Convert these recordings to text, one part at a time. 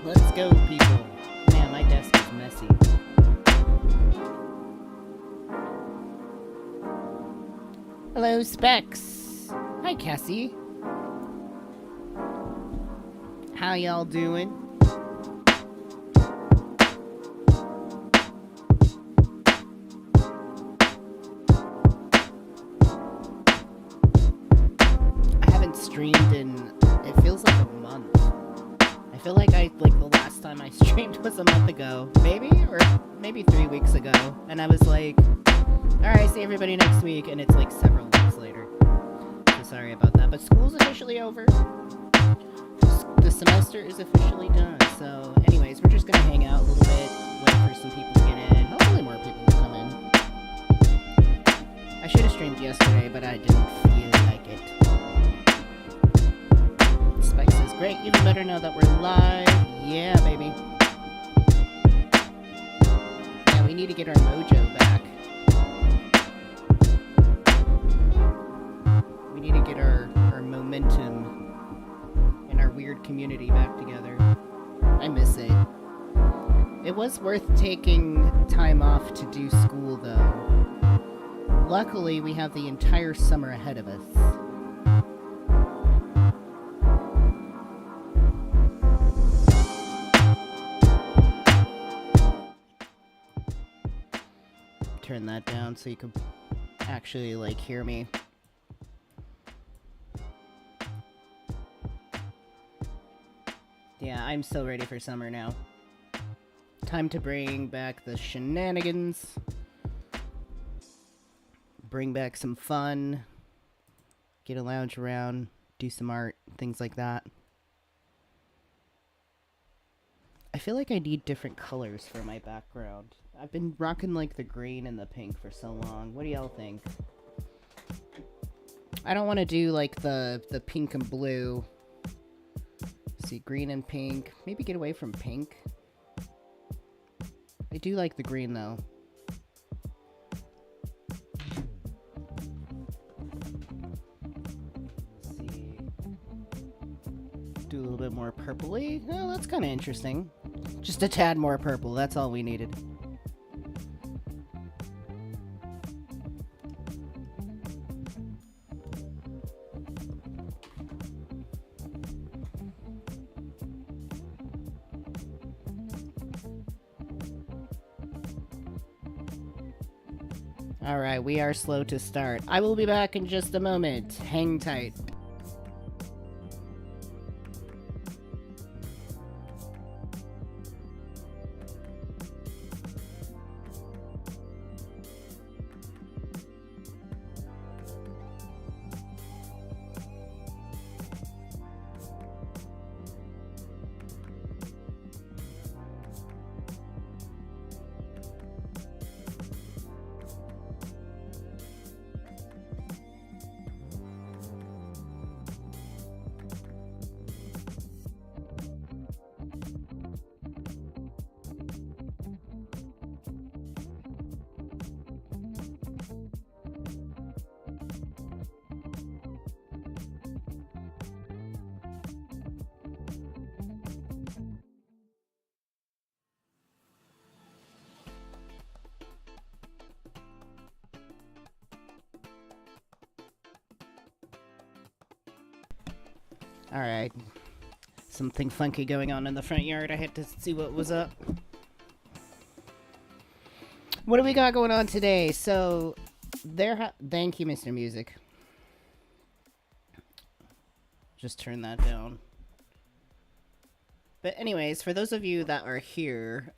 Let's go, people. Man, my desk is messy. Hello, Specs. Hi, Cassie. How y'all doing? I haven't streamed in, it feels like a month. I feel like the last time I streamed was a month ago, maybe, or maybe 3 weeks ago, and I was like, alright, see everybody next week, and it's like several weeks later. So sorry about that, but school's officially over. The semester is officially done, so anyways, we're just gonna hang out a little bit, wait for some people to get in. Hopefully more people will come in. I should have streamed yesterday, but I didn't feel like it. Spike says, great, even better now that we're live. Yeah, baby. Yeah, we need to get our mojo back. We need to get our momentum and our weird community back together. I miss it. It was worth taking time off to do school, though. Luckily, we have the entire summer ahead of us. Turn that down so you can actually, like, hear me. Yeah, I'm so ready for summer now. Time to bring back the shenanigans. Bring back some fun. Get a lounge around. Do some art. Things like that. I feel like I need different colors for my background. I've been rocking like the green and the pink for so long. What do y'all think? I don't want to do like the pink and blue. See, green and pink. Maybe get away from pink. I do like the green though. Let's see. Do a little bit more purpley. Oh, that's kind of interesting. Just a tad more purple. That's all we needed. Alright, we are slow to start. I will be back in just a moment. Hang tight. Alright. Something funky going on in the front yard. I had to see what was up. What do we got going on today? So, thank you, Mr. Music. Just turn that down. But anyways, for those of you that are here,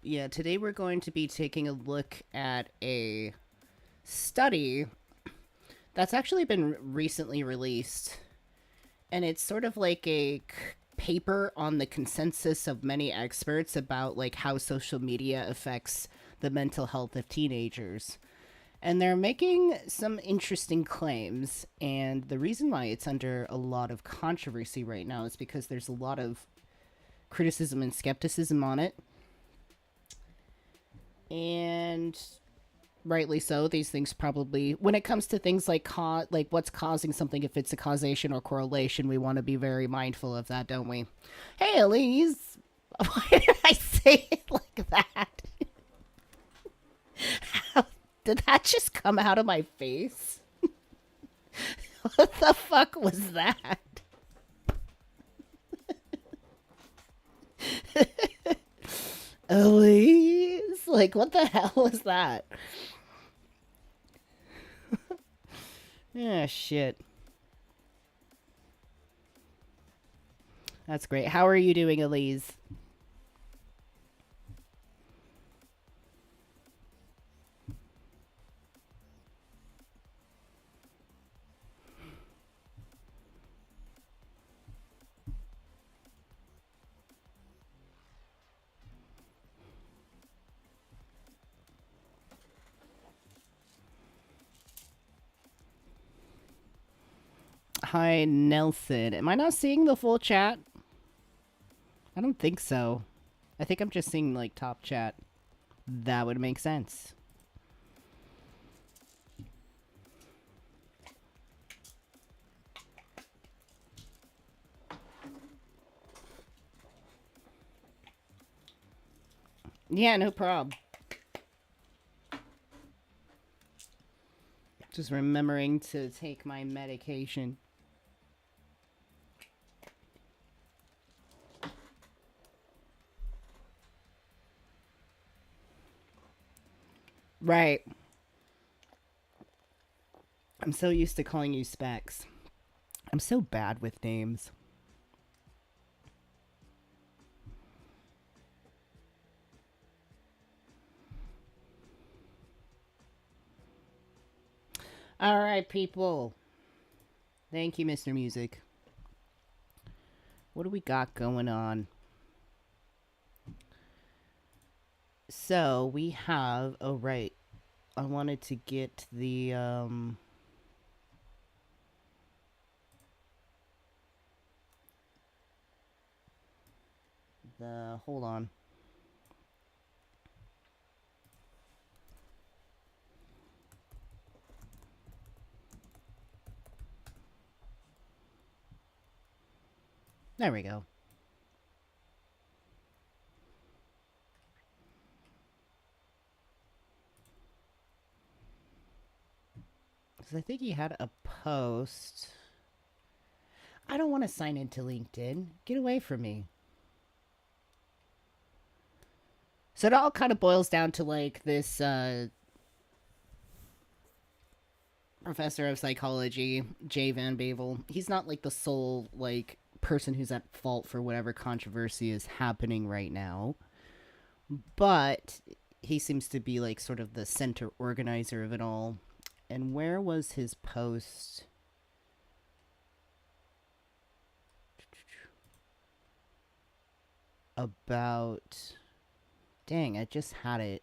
yeah, today we're going to be taking a look at a study that's actually been recently released. And it's sort of like a paper on the consensus of many experts about like how social media affects the mental health of teenagers. And they're making some interesting claims. And the reason why it's under a lot of controversy right now is because there's a lot of criticism and skepticism on it. And rightly so. These things probably, when it comes to things like what's causing something, if it's a causation or correlation, we want to be very mindful of that, don't we? Hey, Elise! Why did I say it like that? How, did that just come out of my face? What the fuck was that? Elise? Like, what the hell was that? Yeah, shit. That's great. How are you doing, Elise? Hi, Nelson. Am I not seeing the full chat? I don't think so. I think I'm just seeing, like, top chat. That would make sense. Yeah, no problem. Just remembering to take my medication. Right. I'm so used to calling you Specs. I'm so bad with names. All right, people. Thank you, Mr. Music. What do we got going on? So, we have... Oh, right. I wanted to get the... Hold on. There we go. Because I think he had a post. I don't want to sign into LinkedIn. Get away from me. So it all kind of boils down to like this professor of psychology, J. Van Bavel. He's not like the sole like person who's at fault for whatever controversy is happening right now, but he seems to be like sort of the center organizer of it all. And where was his post? About... Dang, I just had it.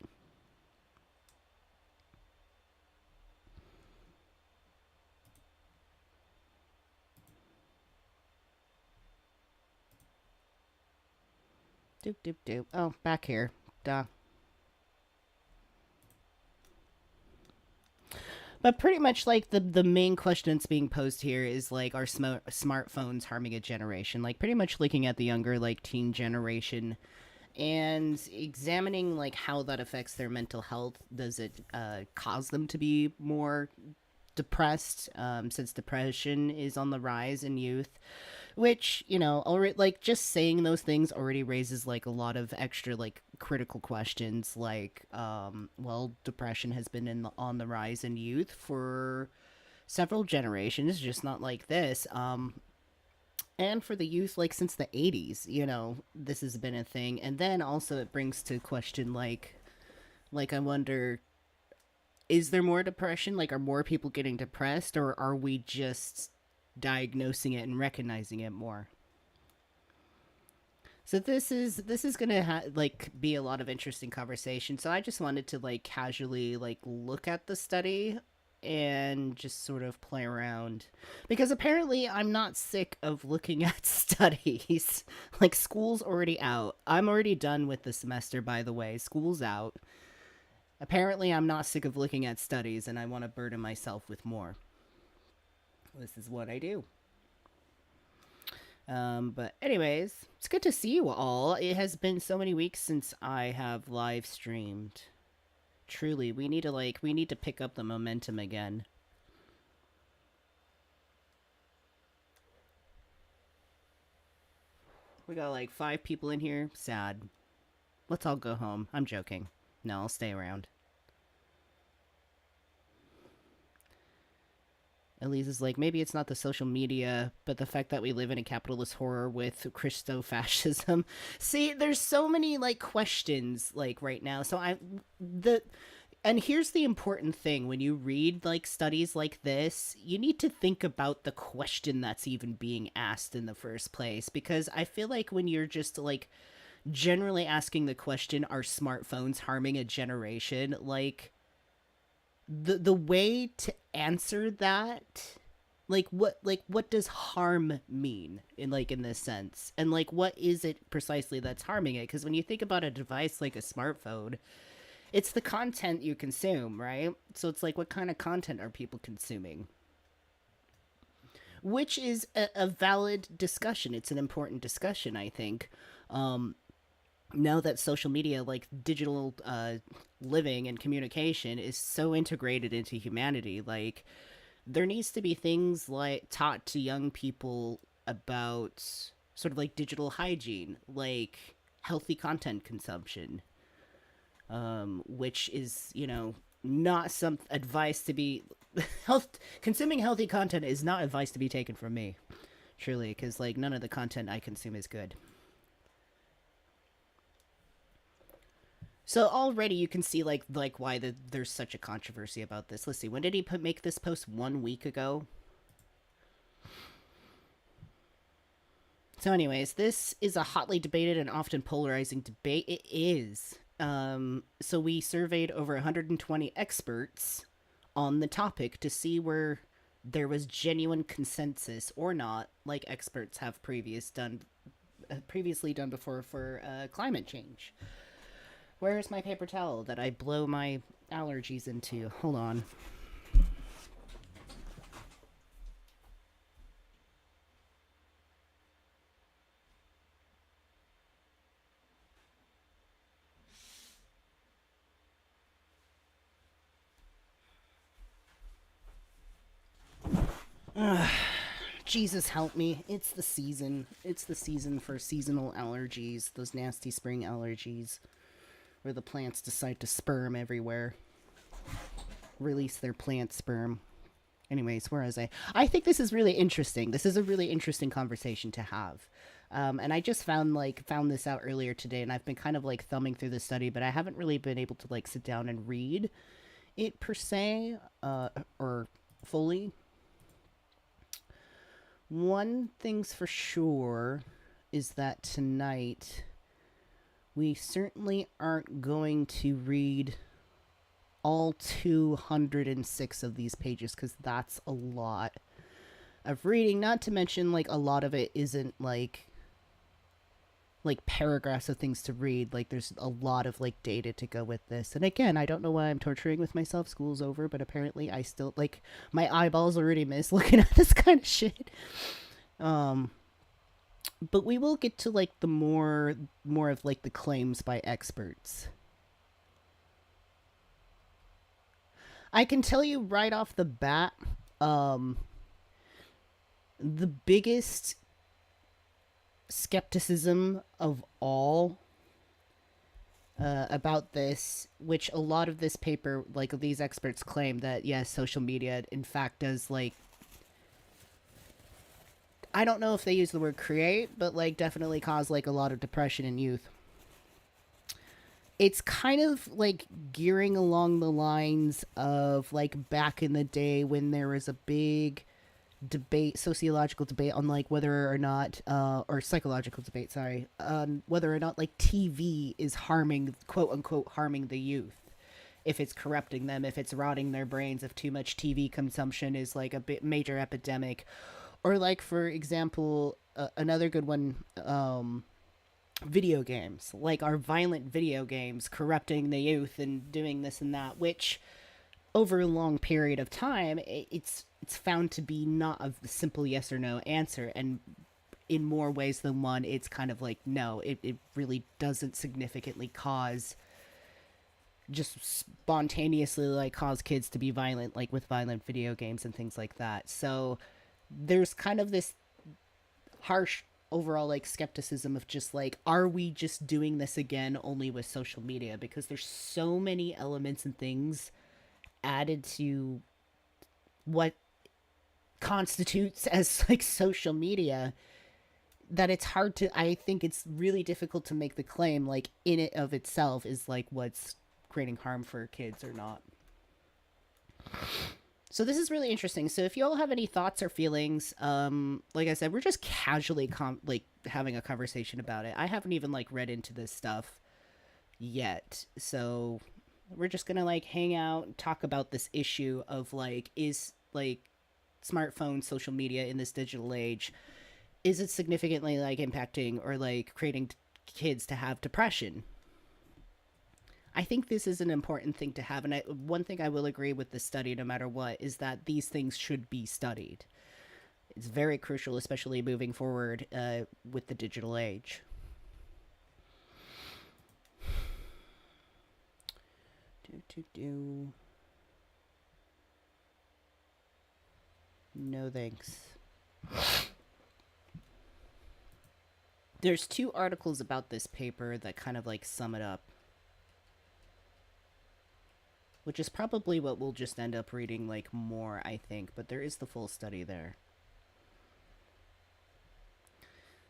Doop, doop, doop. Oh, back here. Duh. But pretty much like the main question that's being posed here is like, are smartphones harming a generation? Like pretty much looking at the younger like teen generation and examining like how that affects their mental health. Does it cause them to be more depressed, since depression is on the rise in youth? Which, you know, already like just saying those things already raises like a lot of extra like critical questions, like well, depression has been on the rise in youth for several generations, just not like this. And for the youth, like since the 80s, you know, this has been a thing. And then also it brings to question like I wonder, is there more depression? Like, are more people getting depressed, or are we just diagnosing it and recognizing it more? So this is gonna like be a lot of interesting conversation. So I just wanted to like casually like look at the study and just sort of play around, because apparently I'm not sick of looking at studies. Like school's already out. I'm already done with the semester, by the way. School's out. Apparently I'm not sick of looking at studies, and I want to burden myself with more. This is what I do. But anyways, it's good to see you all. It has been so many weeks since I have live streamed. Truly, we need to pick up the momentum again. We got like 5 people in here. Sad. Let's all go home. I'm joking. No, I'll stay around. Elise is like, maybe it's not the social media, but the fact that we live in a capitalist horror with Christo-fascism. See, there's so many, like, questions, like, right now. And here's the important thing. When you read, like, studies like this, you need to think about the question that's even being asked in the first place. Because I feel like when you're just, like, generally asking the question, are smartphones harming a generation? The way to answer that, what does harm mean in this sense, and like what is it precisely that's harming it? Because when you think about a device like a smartphone, it's the content you consume, right? So it's like, what kind of content are people consuming? Which is a valid discussion. It's an important discussion, I think. Now that social media, like digital living and communication, is so integrated into humanity, like there needs to be things like taught to young people about sort of like digital hygiene, like healthy content consumption, which is, not some advice to be consuming healthy content is not advice to be taken from me, truly, because like none of the content I consume is good. So already you can see like why there's such a controversy about this. Let's see. When did he make this post? 1 week ago. So, anyways, this is a hotly debated and often polarizing debate. It is. So we surveyed over 120 experts on the topic to see where there was genuine consensus or not, like experts have previously done before for climate change. Where's my paper towel that I blow my allergies into? Hold on. Jesus help me. It's the season. It's the season for seasonal allergies, those nasty spring allergies, where the plants decide to sperm everywhere. Release their plant sperm. Anyways, where was I? I think this is really interesting. This is a really interesting conversation to have. And I just found this out earlier today, and I've been kind of like thumbing through the study, but I haven't really been able to like sit down and read it per se, or fully. One thing's for sure is that tonight we certainly aren't going to read all 206 of these pages, because that's a lot of reading. Not to mention, like, a lot of it isn't like paragraphs of things to read. Like, there's a lot of like data to go with this. And again, I don't know why I'm torturing with myself. School's over, but apparently I still, like, my eyeballs already miss looking at this kind of shit. But we will get to like the more of like the claims by experts. I can tell you right off the bat, the biggest skepticism of all about this, which a lot of this paper, like these experts claim that yes, social media in fact does, like, I don't know if they use the word create, but like definitely cause like a lot of depression in youth. It's kind of like gearing along the lines of like back in the day when there was a big debate, sociological debate on like whether or not, or psychological debate, sorry, whether or not like TV is harming, quote unquote, harming the youth. If it's corrupting them, if it's rotting their brains, if too much TV consumption is like a major epidemic. Or like, for example, another good one, video games. Like, are violent video games corrupting the youth and doing this and that, which over a long period of time, it's found to be not a simple yes or no answer. And in more ways than one, it's kind of like, no, it really doesn't significantly cause, just spontaneously like cause kids to be violent, like with violent video games and things like that. So there's kind of this harsh overall like skepticism of just like, are we just doing this again only with social media? Because there's so many elements and things added to what constitutes as like social media, that it's hard to, I think it's really difficult to make the claim like in it of itself is like what's creating harm for kids or not. So this is really interesting. So if you all have any thoughts or feelings, like I said, we're just casually like having a conversation about it. I haven't even like read into this stuff yet. So we're just gonna like hang out and talk about this issue of like, is like smartphone social media in this digital age, is it significantly like impacting or like creating kids to have depression? I think this is an important thing to have, and one thing I will agree with the study, no matter what, is that these things should be studied. It's very crucial, especially moving forward with the digital age. No thanks. There's 2 articles about this paper that kind of like sum it up, which is probably what we'll just end up reading like more, I think, but there is the full study there.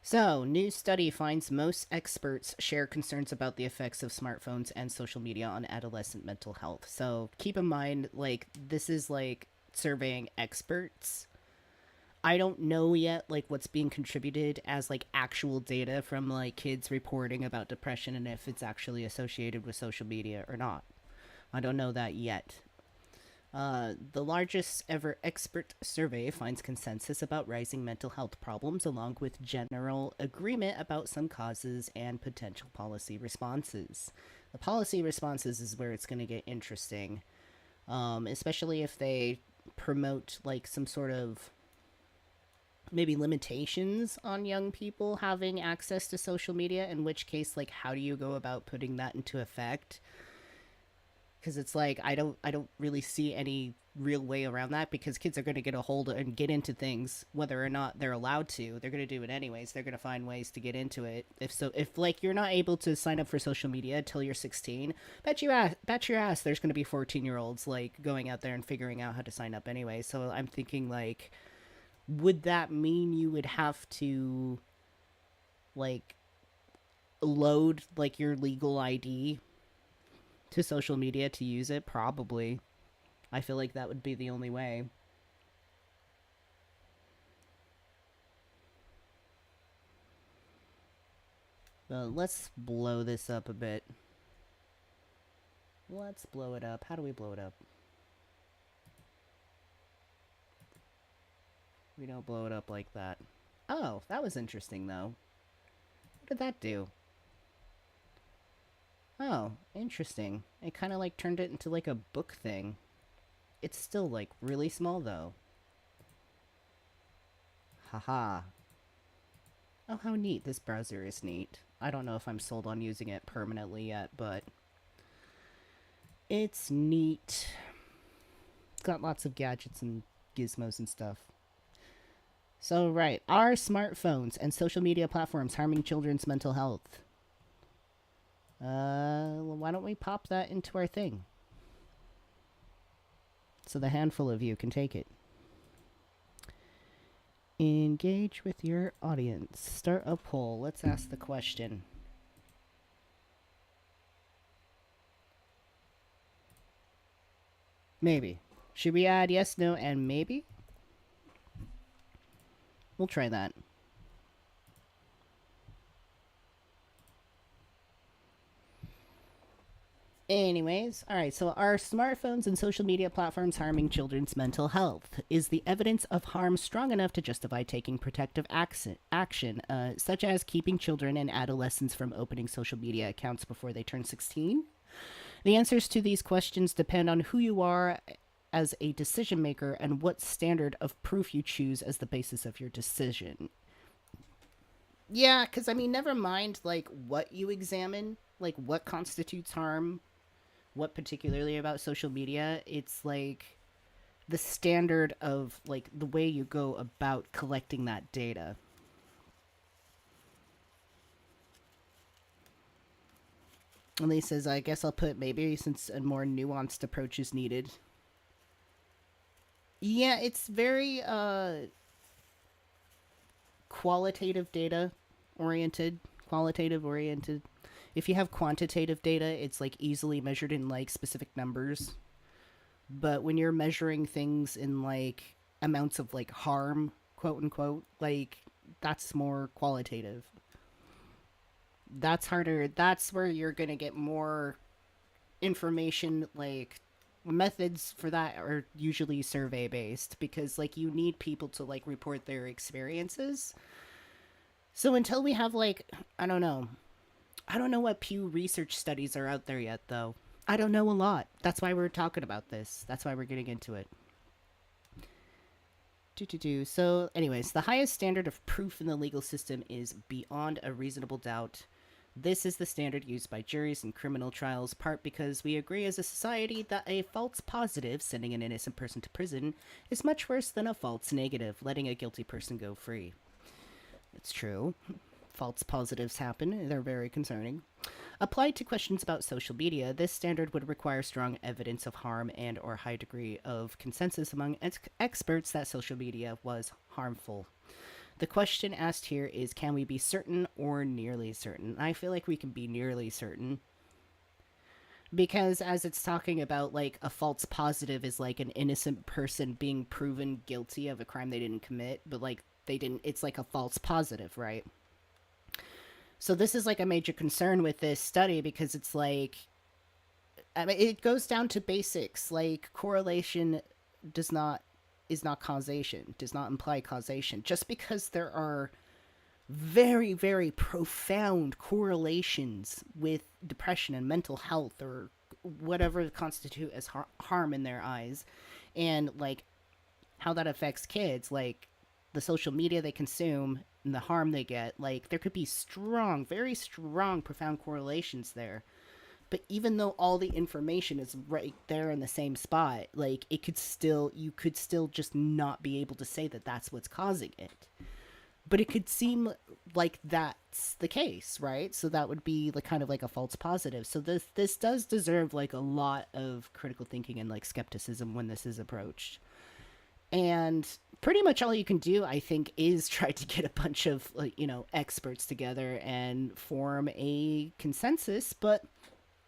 So, new study finds most experts share concerns about the effects of smartphones and social media on adolescent mental health. So, keep in mind, like, this is like surveying experts. I don't know yet like what's being contributed as like actual data from like kids reporting about depression and if it's actually associated with social media or not. I don't know that yet. The largest ever expert survey finds consensus about rising mental health problems, along with general agreement about some causes and potential policy responses. The policy responses is where it's going to get interesting, especially if they promote like some sort of maybe limitations on young people having access to social media, in which case, like, how do you go about putting that into effect? Because it's like, I don't really see any real way around that, because kids are going to get a hold of and get into things whether or not they're allowed to. They're going to do it anyways. They're going to find ways to get into it. If like you're not able to sign up for social media until you're 16, bet your ass there's going to be 14-year-olds like going out there and figuring out how to sign up anyway. So I'm thinking like, would that mean you would have to like load like your legal ID to social media to use it? Probably. I feel like that would be the only way. But let's blow this up a bit. Let's blow it up. How do we blow it up? We don't blow it up like that. Oh, that was interesting though. What did that do? Oh, interesting. It kind of like turned it into like a book thing. It's still like really small though. Haha. Oh, how neat. This browser is neat. I don't know if I'm sold on using it permanently yet, but it's neat. It's got lots of gadgets and gizmos and stuff. So, right. Are smartphones and social media platforms harming children's mental health? Why don't we pop that into our thing? So the handful of you can take it. Engage with your audience. Start a poll. Let's ask the question. Maybe. Should we add yes, no, and maybe? We'll try that. Anyways, alright, so are smartphones and social media platforms harming children's mental health? Is the evidence of harm strong enough to justify taking protective action, such as keeping children and adolescents from opening social media accounts before they turn 16? The answers to these questions depend on who you are as a decision maker and what standard of proof you choose as the basis of your decision. Yeah, because I mean, never mind like what you examine, like what constitutes harm, what particularly about social media. It's like the standard of like the way you go about collecting that data. And he says, I guess I'll put maybe since a more nuanced approach is needed. Yeah, it's very qualitative data oriented, qualitative oriented. If you have quantitative data, it's like easily measured in like specific numbers. But when you're measuring things in like amounts of like harm, quote unquote, like that's more qualitative. That's harder. That's where you're going to get more information. Like methods for that are usually survey based because like you need people to like report their experiences. So until we have like, I don't know, I don't know what Pew Research studies are out there yet, though. I don't know a lot. That's why we're talking about this. That's why we're getting into it. Do. So, anyways, the highest standard of proof in the legal system is beyond a reasonable doubt. This is the standard used by juries in criminal trials, part because we agree as a society that a false positive, sending an innocent person to prison, is much worse than a false negative, letting a guilty person go free. It's true. False positives happen, they're very concerning. Applied to questions about social media, this standard would require strong evidence of harm and or high degree of consensus among experts that social media was harmful. The question asked here is can we be certain or nearly certain? I feel like we can be nearly certain because as it's talking about like a false positive is like an innocent person being proven guilty of a crime they didn't commit, but like they didn't it's like a false positive, right? So this is like a major concern with this study because it's like I mean it goes down to basics like correlation does not is not causation, does not imply causation. Just because there are very profound correlations with depression and mental health or whatever constitute as harm in their eyes and like how that affects kids like the social media they consume and the harm they get like there could be strong very strong profound correlations there, but even though all the information is right there in the same spot like it could still you could still just not be able to say that that's what's causing it, but it could seem like that's the case, right? So that would be like kind of like a false positive. So this does deserve like a lot of critical thinking and like skepticism when this is approached. And pretty much all you can do, I think, is try to get a bunch of like, experts together and form a consensus. But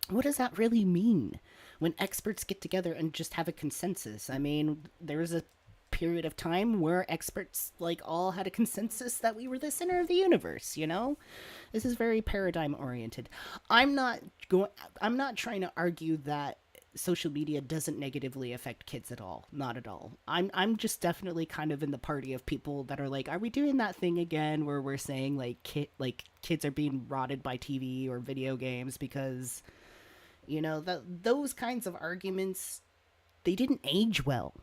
what does that really mean when experts get together and just have a consensus? I mean, there's a period of time where experts like all had a consensus that we were the center of the universe. This is very paradigm oriented. I'm not trying to argue that social media doesn't negatively affect kids at all, not at all. I'm just definitely kind of in the party of people that are like, are we doing that thing again where we're saying like kids are being rotted by TV or video games because those kinds of arguments, they didn't age well.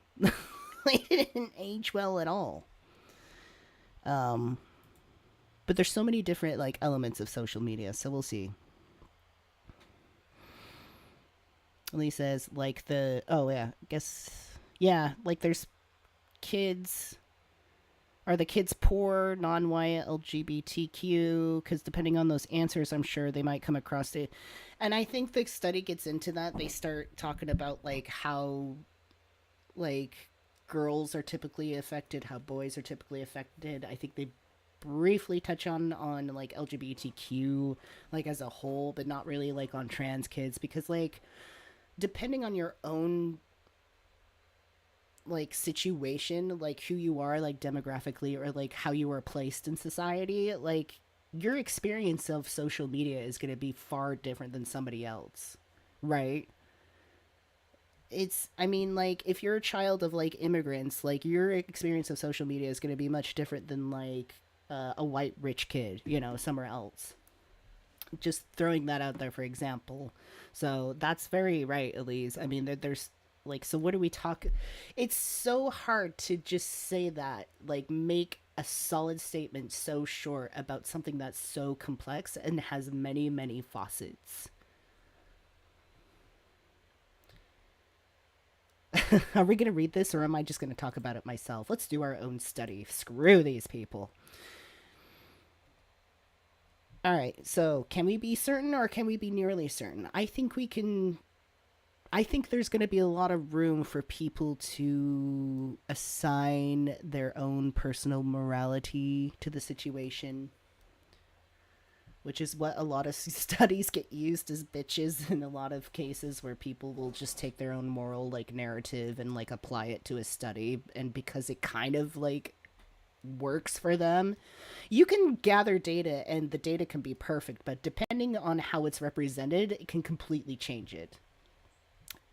They didn't age well at all. Um, but there's so many different like elements of social media, so we'll see. Lee says like like there's kids. Are the kids poor, non-white, LGBTQ? Because depending on those answers, I'm sure they might come across it. And I think the study gets into that. They start talking about like how like girls are typically affected, how boys are typically affected. I think they briefly touch on like LGBTQ like as a whole, but not really like on trans kids because like depending on your own like situation, like who you are like demographically or like how you are placed in society, like your experience of social media is going to be far different than somebody else, right? I mean like if you're a child of like immigrants, like your experience of social media is going to be much different than like a white rich kid, somewhere else. Just throwing that out there for example. So that's very right, Elise. I mean there's like, so what do we talk, it's so hard to just say that like make a solid statement so short about something that's so complex and has many, many facets. Are we going to read this or am I just going to talk about it myself? Let's do our own study. Screw these people. All right, so can we be certain or can we be nearly certain? I think we can. I think there's going to be a lot of room for people to assign their own personal morality to the situation, which is what a lot of studies get used as bitches in a lot of cases where people will just take their own moral like narrative and like apply it to a study, and because it kind of like works for them, you can gather data and the data can be perfect, but depending on how it's represented, it can completely change it.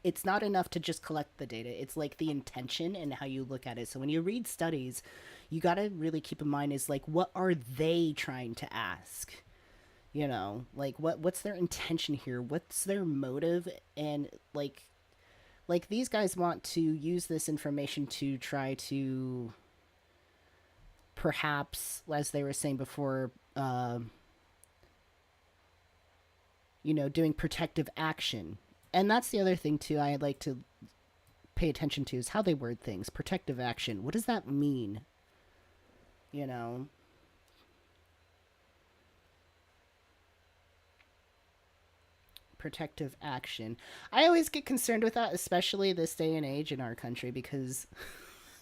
It's not enough to just collect the data. It's like the intention and how you look at it. So when you read studies, you got to really keep in mind is like, what are they trying to ask? You know, like what's their intention here? What's their motive? And like these guys want to use this information to try to perhaps, as they were saying before, doing protective action. And that's the other thing too I like to pay attention to is how they word things. Protective action. What does that mean? You know, protective action. I always get concerned with that, especially this day and age in our country, because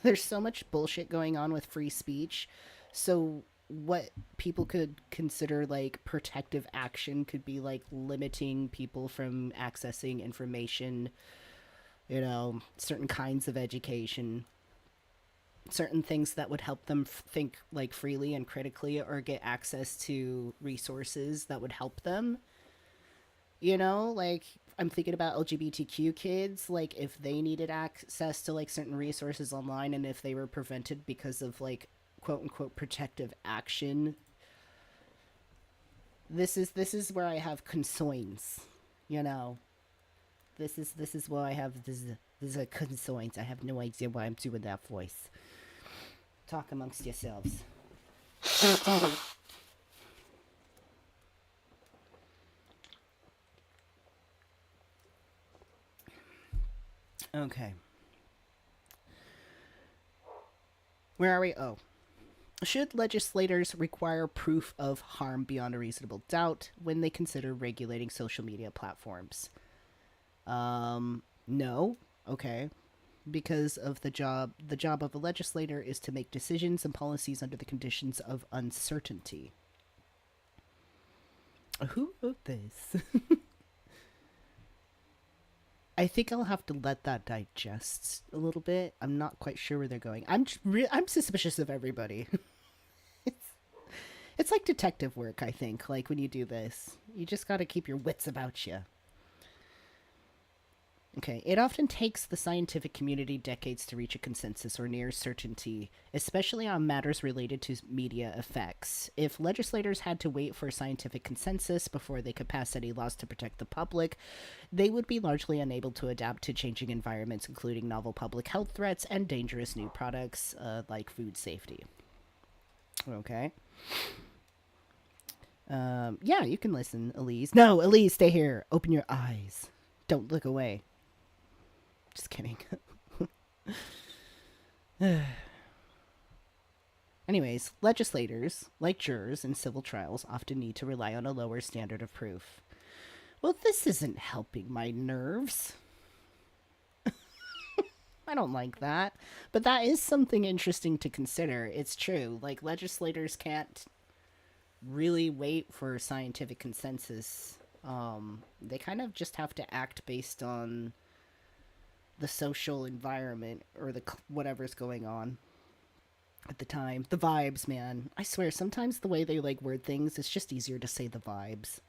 there's so much bullshit going on with free speech. So what people could consider like protective action could be like limiting people from accessing information, certain kinds of education, certain things that would help them think like freely and critically or get access to resources that would help them. Like I'm thinking about LGBTQ kids, like if they needed access to like certain resources online and if they were prevented because of like quote unquote protective action. This is where I have concerns, you know. This is where I have this is a concerns. I have no idea why I'm doing that voice. Talk amongst yourselves. Okay. Where are we? Oh. Should legislators require proof of harm beyond a reasonable doubt when they consider regulating social media platforms? No. Okay. Because of the job of a legislator is to make decisions and policies under the conditions of uncertainty. Who wrote this? I think I'll have to let that digest a little bit. I'm not quite sure where they're going. I'm suspicious of everybody. it's it's like detective work, I think. Like when you do this, you just got to keep your wits about you. Okay, it often takes the scientific community decades to reach a consensus or near certainty, especially on matters related to media effects. If legislators had to wait for a scientific consensus before they could pass any laws to protect the public, they would be largely unable to adapt to changing environments, including novel public health threats and dangerous new products like food safety. Okay. Yeah, you can listen, Elise. No, Elise, stay here. Open your eyes. Don't look away. Just kidding. Anyways, legislators, like jurors in civil trials, often need to rely on a lower standard of proof. Well, this isn't helping my nerves. I don't like that. But that is something interesting to consider. It's true. Like, legislators can't really wait for scientific consensus. They kind of just have to act based on the social environment or the whatever's going on at the time. The vibes, man. I swear, sometimes the way they like word things, it's just easier to say the vibes.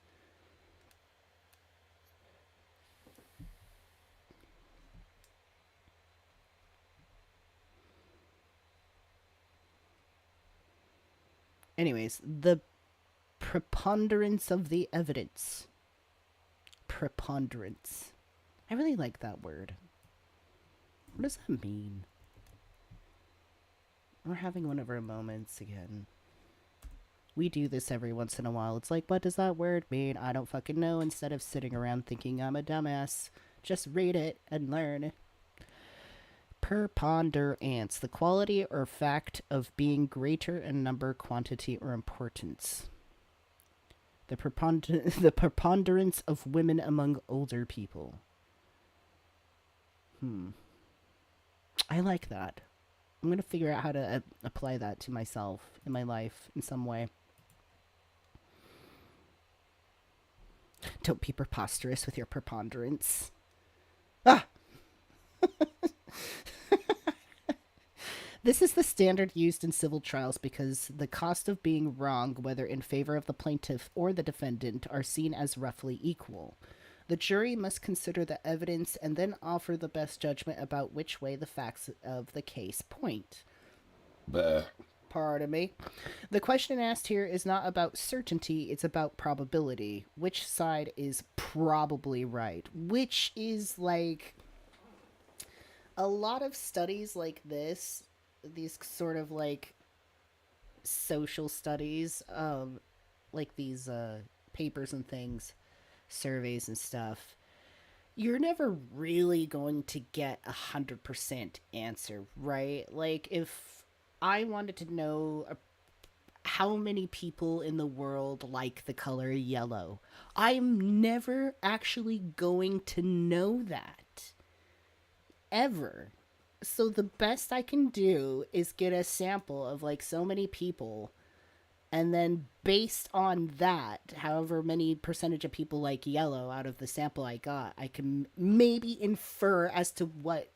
Anyways, the preponderance of the evidence. Preponderance. I really like that word. What does that mean? We're having one of our moments again. We do this every once in a while. It's like, what does that word mean? I don't fucking know. Instead of sitting around thinking I'm a dumbass, just read it and learn. Preponderance, the quality or fact of being greater in number, quantity, or importance. The preponderance of women among older people. I like that. I'm going to figure out how to apply that to myself in my life in some way. Don't be preposterous with your preponderance. Ah! This is the standard used in civil trials because the cost of being wrong, whether in favor of the plaintiff or the defendant, are seen as roughly equal. The jury must consider the evidence and then offer the best judgment about which way the facts of the case point. Pardon me. The question asked here is not about certainty, it's about probability. Which side is probably right? Which is like a lot of studies like this, these sort of like social studies, like these papers and things, surveys and stuff, you're never really going to get 100% answer, right? Like if I wanted to know how many people in the world like the color yellow, I'm never actually going to know that. Ever. So the best I can do is get a sample of like so many people, and then based on that, however many percentage of people like yellow out of the sample I got, I can maybe infer as to what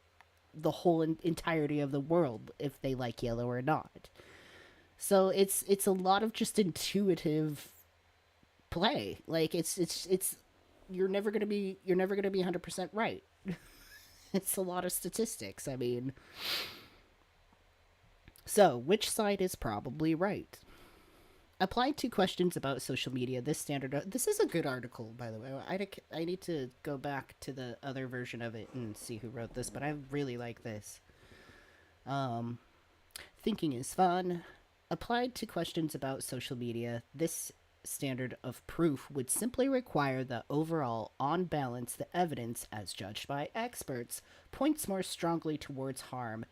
the whole entirety of the world, if they like yellow or not. So it's a lot of just intuitive play. Like it's you're never gonna be 100% right. It's a lot of statistics. I mean, so which side is probably right? Applied to questions about social media, this is a good article, by the way. I need to go back to the other version of it and see who wrote this, but I really like this. Thinking is fun. Applied to questions about social media, this standard of proof would simply require that overall, on balance, the evidence, as judged by experts, points more strongly towards harm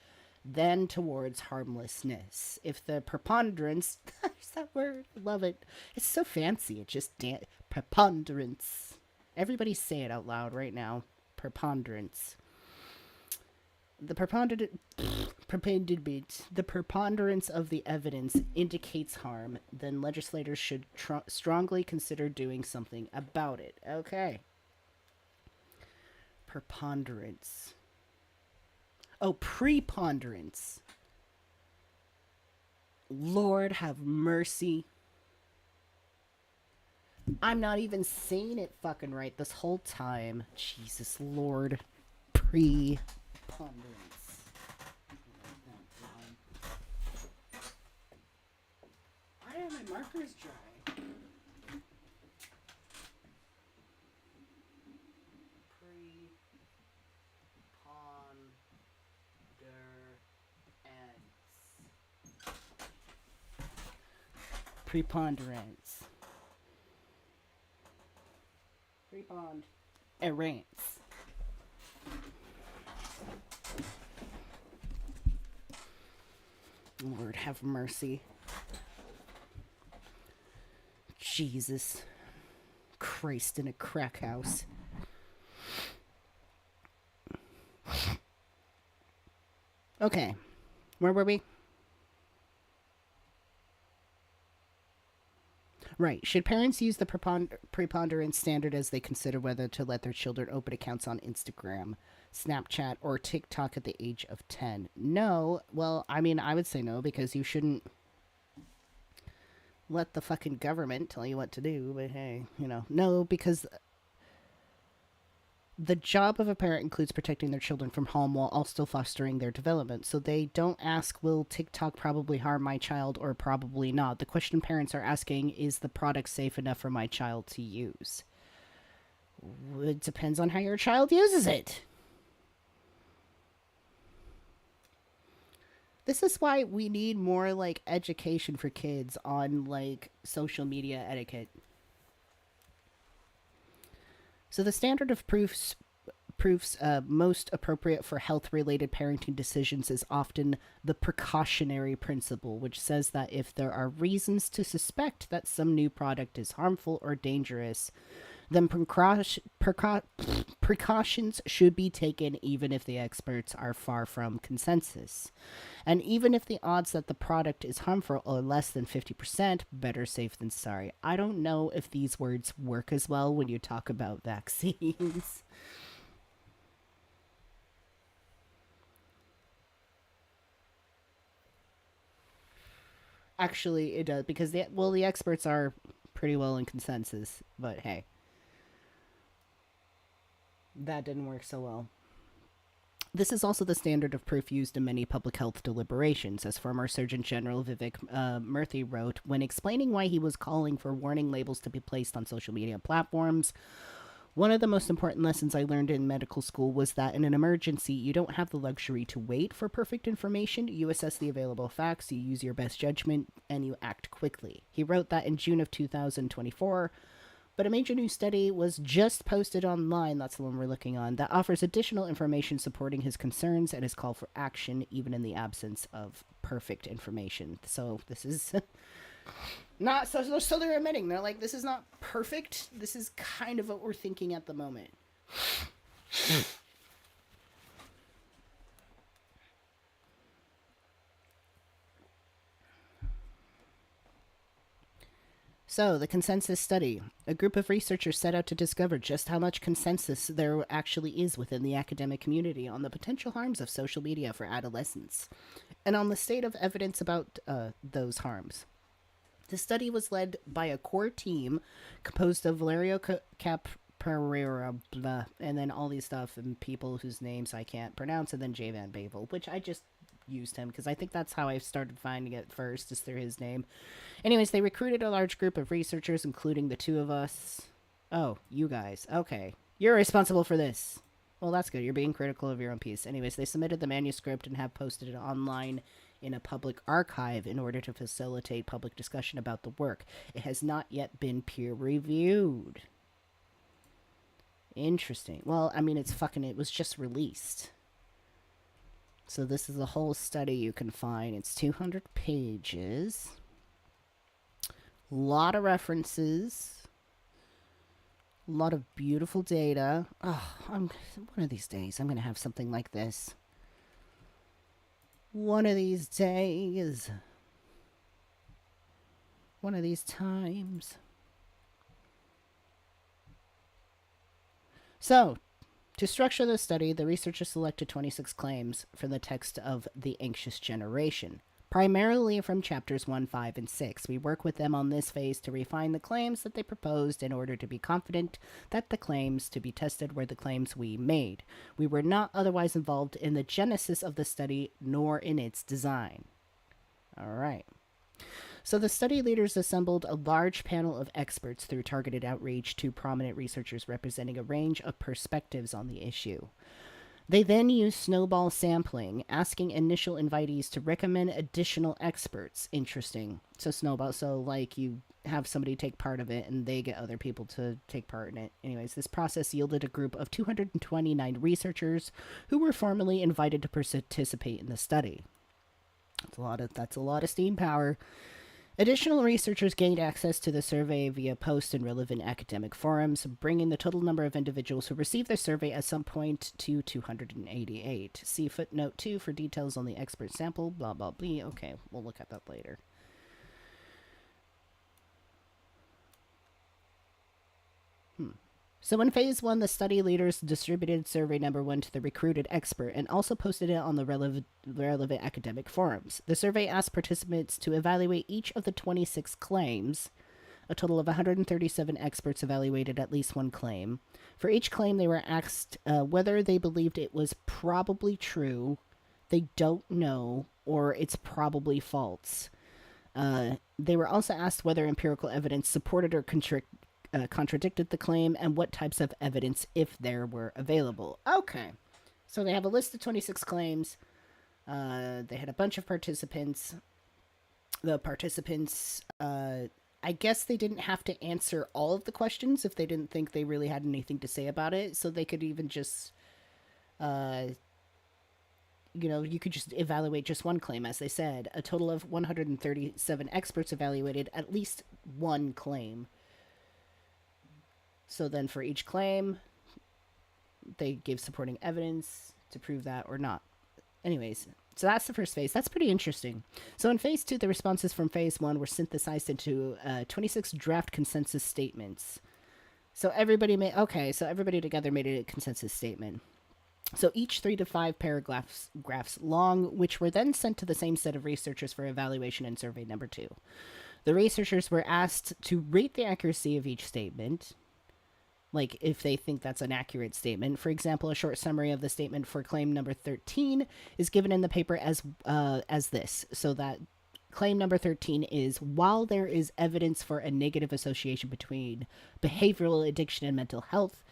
than towards harmlessness. If the preponderance, there's that word, I love it. It's so fancy. It just preponderance. Everybody say it out loud right now. Preponderance. The preponderance of the evidence indicates harm, then legislators should strongly consider doing something about it. Okay. Preponderance. Oh, preponderance. Lord have mercy. I'm not even saying it fucking right this whole time. Jesus Lord. Preponderance. Why are my markers dry? Preponderance. Preponderance. Lord have mercy. Jesus Christ in a crack house. Okay. Where were we? Right. Should parents use the preponderance standard as they consider whether to let their children open accounts on Instagram, Snapchat, or TikTok at the age of 10? No. Well, I mean, I would say no, because you shouldn't let the fucking government tell you what to do. But hey, no, because the job of a parent includes protecting their children from harm while also fostering their development. So they don't ask, will TikTok probably harm my child or probably not? The question parents are asking, is the product safe enough for my child to use? It depends on how your child uses it. This is why we need more like education for kids on like social media etiquette. So the standard of proofs most appropriate for health related parenting decisions is often the precautionary principle, which says that if there are reasons to suspect that some new product is harmful or dangerous, then precautions should be taken even if the experts are far from consensus. And even if the odds that the product is harmful are less than 50%, better safe than sorry. I don't know if these words work as well when you talk about vaccines. Actually, it does because the experts are pretty well in consensus, but hey, that didn't work so well. This is also the standard of proof used in many public health deliberations, as former Surgeon General Vivek Murthy wrote when explaining why he was calling for warning labels to be placed on social media platforms. One of the most important lessons I learned in medical school was that in an emergency, you don't have the luxury to wait for perfect information. You assess the available facts, you use your best judgment, and you act quickly. He wrote that in June of 2024. But a major new study was just posted online, that's the one we're looking on, that offers additional information supporting his concerns and his call for action, even in the absence of perfect information. So this is not so they're admitting they're like this is not perfect. This is kind of what we're thinking at the moment. So, the consensus study. A group of researchers set out to discover just how much consensus there actually is within the academic community on the potential harms of social media for adolescents and on the state of evidence about those harms. The study was led by a core team composed of Valerio Caprera, blah, and then all these stuff and people whose names I can't pronounce, and then J. Van Bavel, which I just used him because I think that's how I started finding it first, is through his name. Anyways, they recruited a large group of researchers, including the two of us. Oh, you guys. Okay. You're responsible for this. Well, that's good. You're being critical of your own piece. Anyways, they submitted the manuscript and have posted it online in a public archive in order to facilitate public discussion about the work. It has not yet been peer reviewed. Interesting. Well, I mean, it was just released. So this is a whole study you can find. It's 200 pages. A lot of references. A lot of beautiful data. Oh, one of these days I'm going to have something like this. One of these days. One of these times. So, to structure the study, the researchers selected 26 claims from the text of The Anxious Generation, primarily from chapters 1, 5, and 6. We work with them on this phase to refine the claims that they proposed in order to be confident that the claims to be tested were the claims we made. We were not otherwise involved in the genesis of the study nor in its design. All right. So the study leaders assembled a large panel of experts through targeted outreach to prominent researchers representing a range of perspectives on the issue. They then used snowball sampling, asking initial invitees to recommend additional experts. Interesting. So snowball, so like you have somebody take part of it and they get other people to take part in it. Anyways, this process yielded a group of 229 researchers who were formally invited to participate in the study. That's a lot of steam power. Additional researchers gained access to the survey via post and relevant academic forums, bringing the total number of individuals who received their survey at some point to 288. See footnote 2 for details on the expert sample, blah, blah, blah. Okay, we'll look at that later. So in phase 1, the study leaders distributed survey number 1 to the recruited expert and also posted it on the relevant academic forums. The survey asked participants to evaluate each of the 26 claims. A total of 137 experts evaluated at least one claim. For each claim, they were asked whether they believed it was probably true, they don't know, or it's probably false. They were also asked whether empirical evidence supported or contradicted the claim and what types of evidence, if there were available. Okay. So they have a list of 26 claims. They had a bunch of participants. The participants, I guess they didn't have to answer all of the questions if they didn't think they really had anything to say about it. So they could even just, uh, you could just evaluate just one claim, as they said. A total of 137 experts evaluated at least one claim. So then for each claim, they gave supporting evidence to prove that or not. Anyways, so that's the first phase. That's pretty interesting. So in phase 2, the responses from phase 1 were synthesized into 26 draft consensus statements. So everybody together made a consensus statement. So each 3 to 5 paragraphs long, which were then sent to the same set of researchers for evaluation in survey number 2. The researchers were asked to rate the accuracy of each statement, like if they think that's an accurate statement. For example, a short summary of the statement for claim number 13 is given in the paper as this. So that claim number 13 is, while there is evidence for a negative association between behavioral addiction and mental health,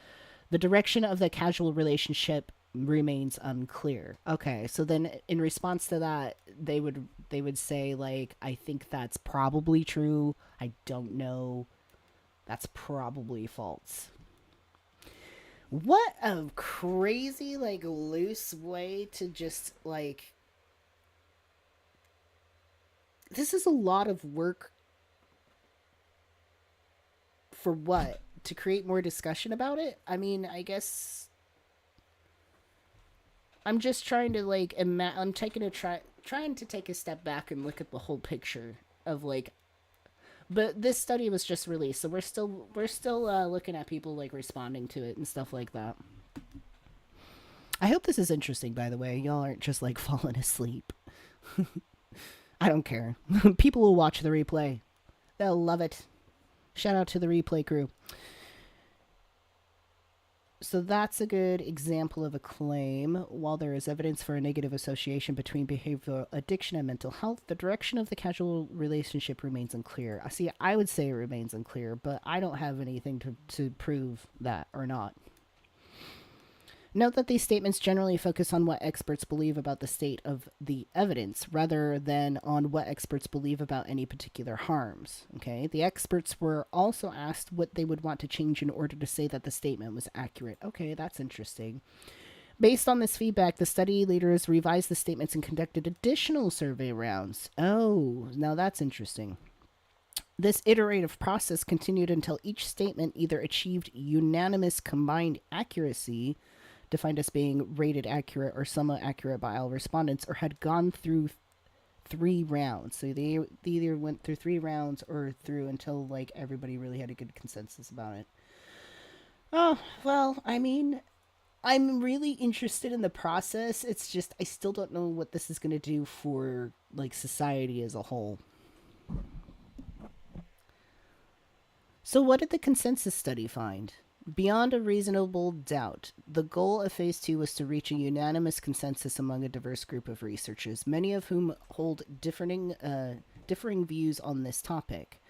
the direction of the causal relationship remains unclear. Okay, so then in response to that, they would say, like, I think that's probably true. I don't know. That's probably false. What a crazy, like, loose way to just, like... This is a lot of work for what? To create more discussion about it? I mean, I guess... I'm just trying to, like, I'm trying to take a step back and look at the whole picture of, like... But this study was just released, so we're still looking at people, like, responding to it and stuff like that. I hope this is interesting, by the way. Y'all aren't just, like, falling asleep. I don't care. People will watch the replay. They'll love it. Shout out to the replay crew. So that's a good example of a claim. While there is evidence for a negative association between behavioral addiction and mental health, the direction of the causal relationship remains unclear. See, I would say it remains unclear, but I don't have anything to prove that or not. Note that these statements generally focus on what experts believe about the state of the evidence, rather than on what experts believe about any particular harms. Okay, the experts were also asked what they would want to change in order to say that the statement was accurate. Okay, that's interesting. Based on this feedback, the study leaders revised the statements and conducted additional survey rounds. Oh, now that's interesting. This iterative process continued until each statement either achieved unanimous combined accuracy, defined as being rated accurate or somewhat accurate by all respondents, or had gone through 3 rounds. So they either went through 3 rounds or through until, like, everybody really had a good consensus about it. Oh, well, I mean, I'm really interested in the process. It's just, I still don't know what this is going to do for, like, society as a whole. So what did the consensus study find? Beyond a reasonable doubt, the goal of Phase 2 was to reach a unanimous consensus among a diverse group of researchers, many of whom hold differing views on this topic.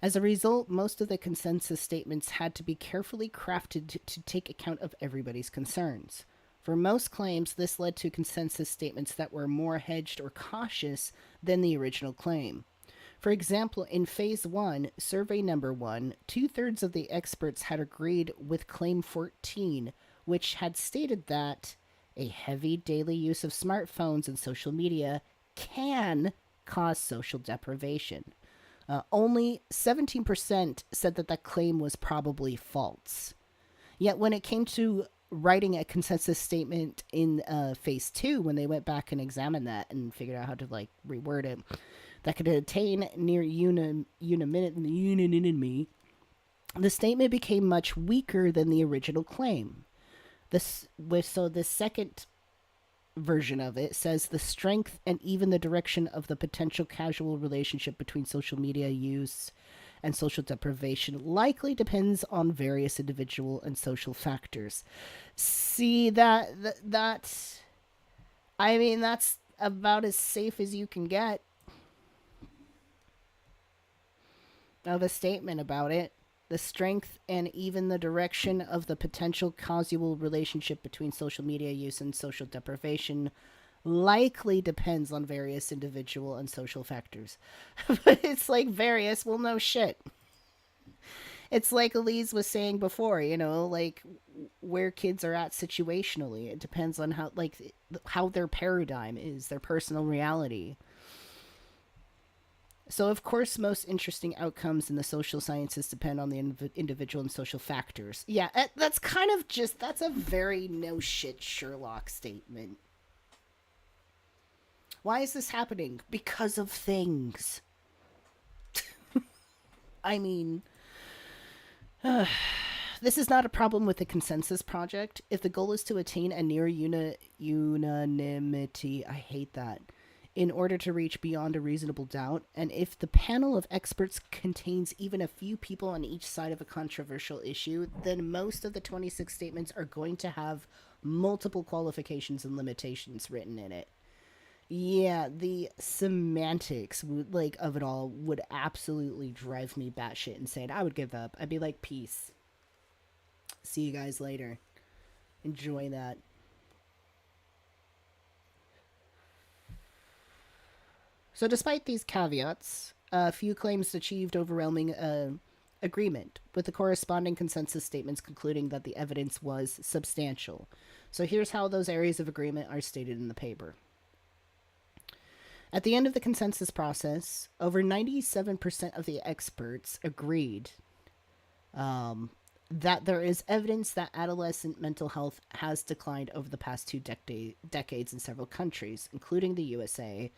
As a result, most of the consensus statements had to be carefully crafted to take account of everybody's concerns. For most claims, this led to consensus statements that were more hedged or cautious than the original claim. For example, in Phase 1, survey number 1, 2/3 of the experts had agreed with Claim 14, which had stated that a heavy daily use of smartphones and social media can cause social deprivation. Only 17% said that that claim was probably false. Yet when it came to writing a consensus statement in Phase 2, when they went back and examined that and figured out how to, like, reword it, that could attain near unanimity, the statement became much weaker than the original claim. So the second version of it says the strength and even the direction of the potential causal relationship between social media use and social deprivation likely depends on various individual and social factors. See, that's I mean, that's about as safe as you can get of a statement about it. The strength and even the direction of the potential causal relationship between social media use and social deprivation likely depends on various individual and social factors. But it's like various, well, no shit. It's like Elise was saying before, like where kids are at situationally. It depends on how their paradigm is, their personal reality. So, of course, most interesting outcomes in the social sciences depend on the individual and social factors. Yeah, that's kind of that's a very no shit Sherlock statement. Why is this happening? Because of things. I mean, this is not a problem with the consensus project. If the goal is to attain a near unanimity, I hate that, in order to reach beyond a reasonable doubt, and if the panel of experts contains even a few people on each side of a controversial issue, then most of the 26 statements are going to have multiple qualifications and limitations written in it. Yeah, the semantics of it all would absolutely drive me batshit insane. I would give up. I'd be like, peace. See you guys later. Enjoy that. So, despite these caveats, a few claims achieved overwhelming agreement, with the corresponding consensus statements concluding that the evidence was substantial. So, here's how those areas of agreement are stated in the paper. At the end of the consensus process, over 97% of the experts agreed that there is evidence that adolescent mental health has declined over the past two decades in several countries, including the USA,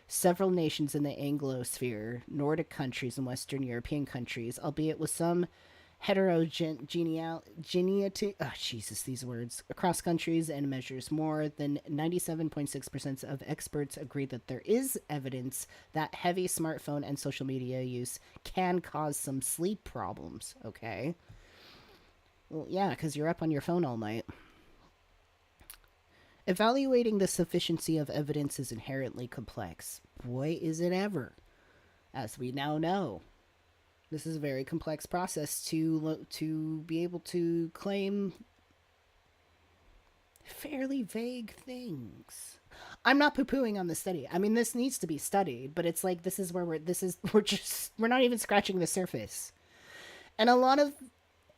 several nations in the Anglosphere, Nordic countries, and Western European countries, albeit with some heterogeneity, Jesus, these words, across countries and measures. More than 97.6% of experts agree that there is evidence that heavy smartphone and social media use can cause some sleep problems. Okay. Well, yeah, because you're up on your phone all night. Evaluating the sufficiency of evidence is inherently complex. Boy, is it ever. As we now know, this is a very complex process to be able to claim fairly vague things. I'm not poo-pooing on the study. I mean, this needs to be studied, but it's like this is where we're not even scratching the surface. And a lot of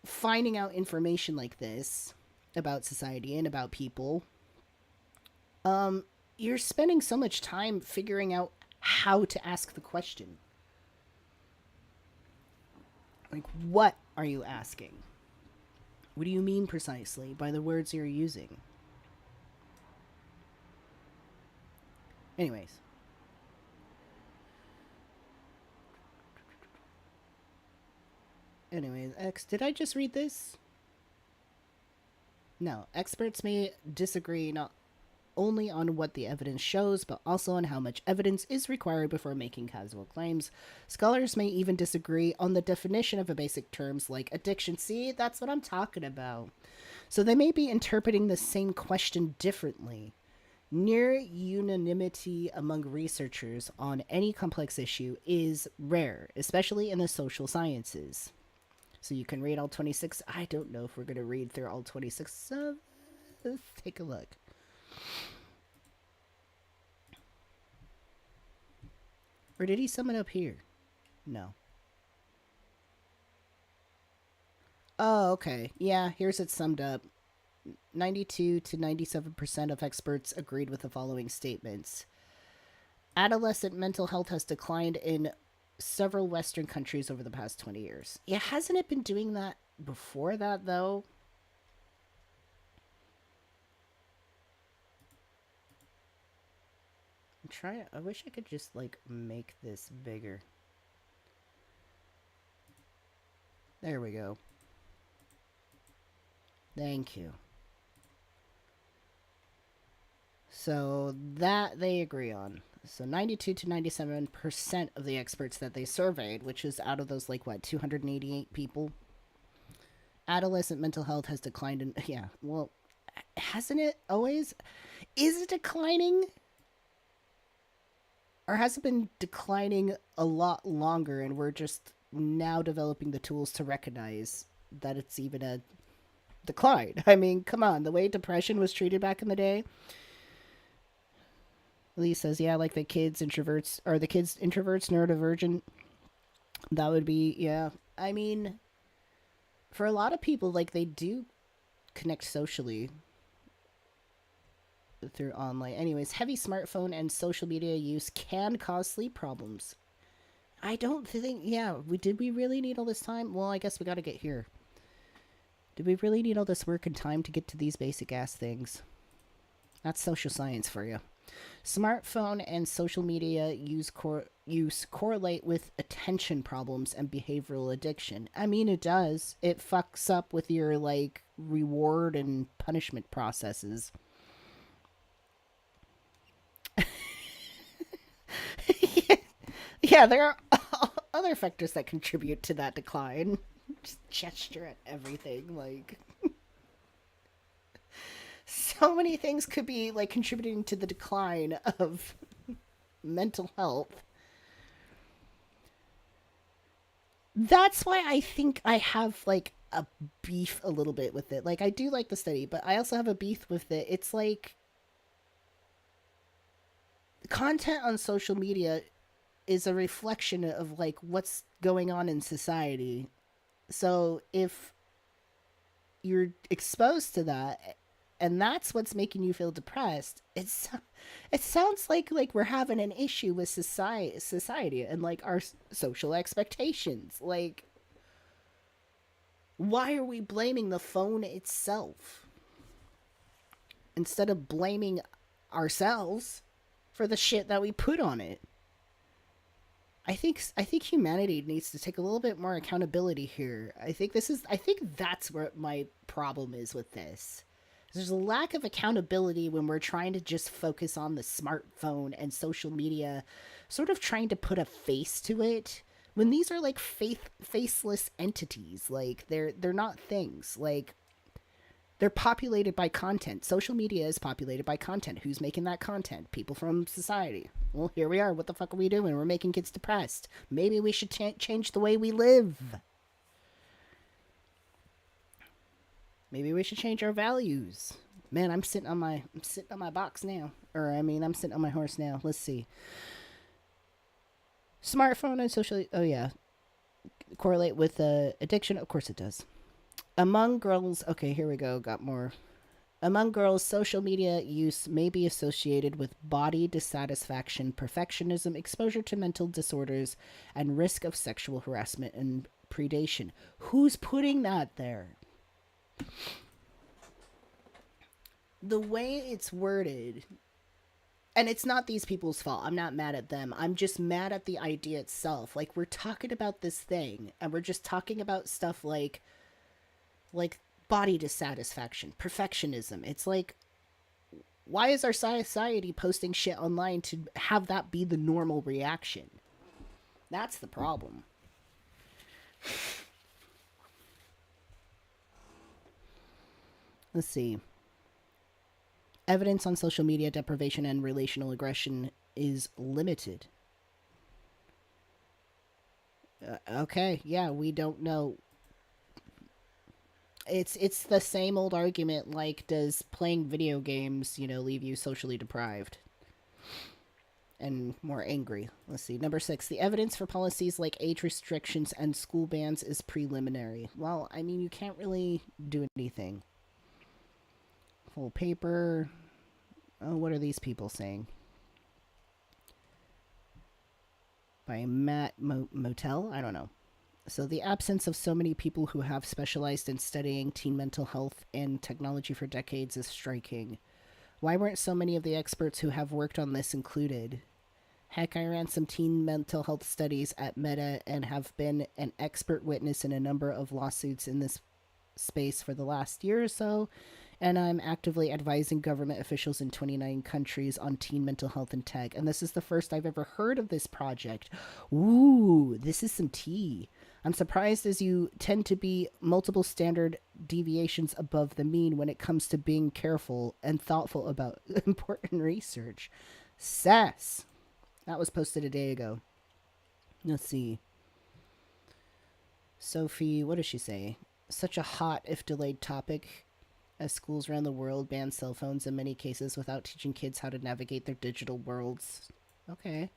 finding out information like this about society and about people, you're spending so much time figuring out how to ask the question. Like, what are you asking? What do you mean precisely by the words you're using? Anyways. Did I just read this? No. Experts may disagree not only on what the evidence shows, but also on how much evidence is required before making causal claims. Scholars may even disagree on the definition of a basic terms like addiction. See, that's what I'm talking about. So they may be interpreting the same question differently. Near unanimity among researchers on any complex issue is rare, especially in the social sciences. So you can read all 26. I don't know if we're going to read through all 26. So let's take a look. Or did he sum it up here? No. Oh, okay. Yeah, here's it summed up. 92 to 97% of experts agreed with the following statements. Adolescent mental health has declined in several Western countries over the past 20 years. Yeah, hasn't it been doing that before that, though? I wish I could just, make this bigger. There we go. Thank you. So that they agree on. So 92 to 97% of the experts that they surveyed, which is out of those 288 people, adolescent mental health has declined in, yeah, well, hasn't it always? Is it declining? Or has it been declining a lot longer and we're just now developing the tools to recognize that it's even a decline? I mean, come on, the way depression was treated back in the day. Lee says, yeah, like the kids introverts, or the kids introverts, neurodivergent. That would be, yeah. I mean, for a lot of people, like, they do connect socially through online. Anyways, heavy smartphone and social media use can cause sleep problems. I don't think, yeah, did we really need all this time? Well, I guess we gotta get here. Did we really need all this work and time to get to these basic ass things? That's social science for you. Smartphone and social media use correlate with attention problems and behavioral addiction. I mean, it does. It fucks up with your, like, reward and punishment processes. Yeah, there are other factors that contribute to that decline. Just gesture at everything, like so many things could be like contributing to the decline of mental health. That's why I think I have like a beef a little bit with it. Like I do like the study, but I also have a beef with it. It's like content on social media is a reflection of like what's going on in society. So if you're exposed to that and that's what's making you feel depressed, it sounds like we're having an issue with society and like our social expectations. Like why are we blaming the phone itself instead of blaming ourselves for the shit that we put on it? I think humanity needs to take a little bit more accountability here. I think that's where my problem is with this. There's a lack of accountability when we're trying to just focus on the smartphone and social media, sort of trying to put a face to it. When these are like faceless entities, like they're not things. Like they're populated by content. Social media is populated by content. Who's making that content? People from society. Well, here we are. What the fuck are we doing? We're making kids depressed. Maybe we should change the way we live. Maybe we should change our values. Man, I'm sitting on my box now. Or I mean, I'm sitting on my horse now. Let's see. Smartphone and social. Oh yeah, correlate with addiction. Of course it does. Among girls, okay, here we go. Got more. Among girls, social media use may be associated with body dissatisfaction, perfectionism, exposure to mental disorders, and risk of sexual harassment and predation. Who's putting that there? The way it's worded, and it's not these people's fault. I'm not mad at them. I'm just mad at the idea itself. Like, we're talking about this thing, and we're just talking about stuff like body dissatisfaction, perfectionism. It's like, why is our society posting shit online to have that be the normal reaction? That's the problem. Let's see. Evidence on social media deprivation and relational aggression is limited. Okay, yeah, we don't know. It's the same old argument like, does playing video games, leave you socially deprived and more angry? Let's see. Number 6, the evidence for policies like age restrictions and school bans is preliminary. Well, I mean, you can't really do anything. Full paper. Oh, what are these people saying? By Matt Motel? I don't know. So the absence of so many people who have specialized in studying teen mental health and technology for decades is striking. Why weren't so many of the experts who have worked on this included? Heck, I ran some teen mental health studies at Meta and have been an expert witness in a number of lawsuits in this space for the last year or so, and I'm actively advising government officials in 29 countries on teen mental health and tech, and this is the first I've ever heard of this project. Ooh, this is some tea. I'm surprised as you tend to be multiple standard deviations above the mean when it comes to being careful and thoughtful about important research. Sass. That was posted a day ago. Let's see. Sophie, what does she say? Such a hot, if delayed, topic. as schools around the world ban cell phones in many cases without teaching kids how to navigate their digital worlds. Okay.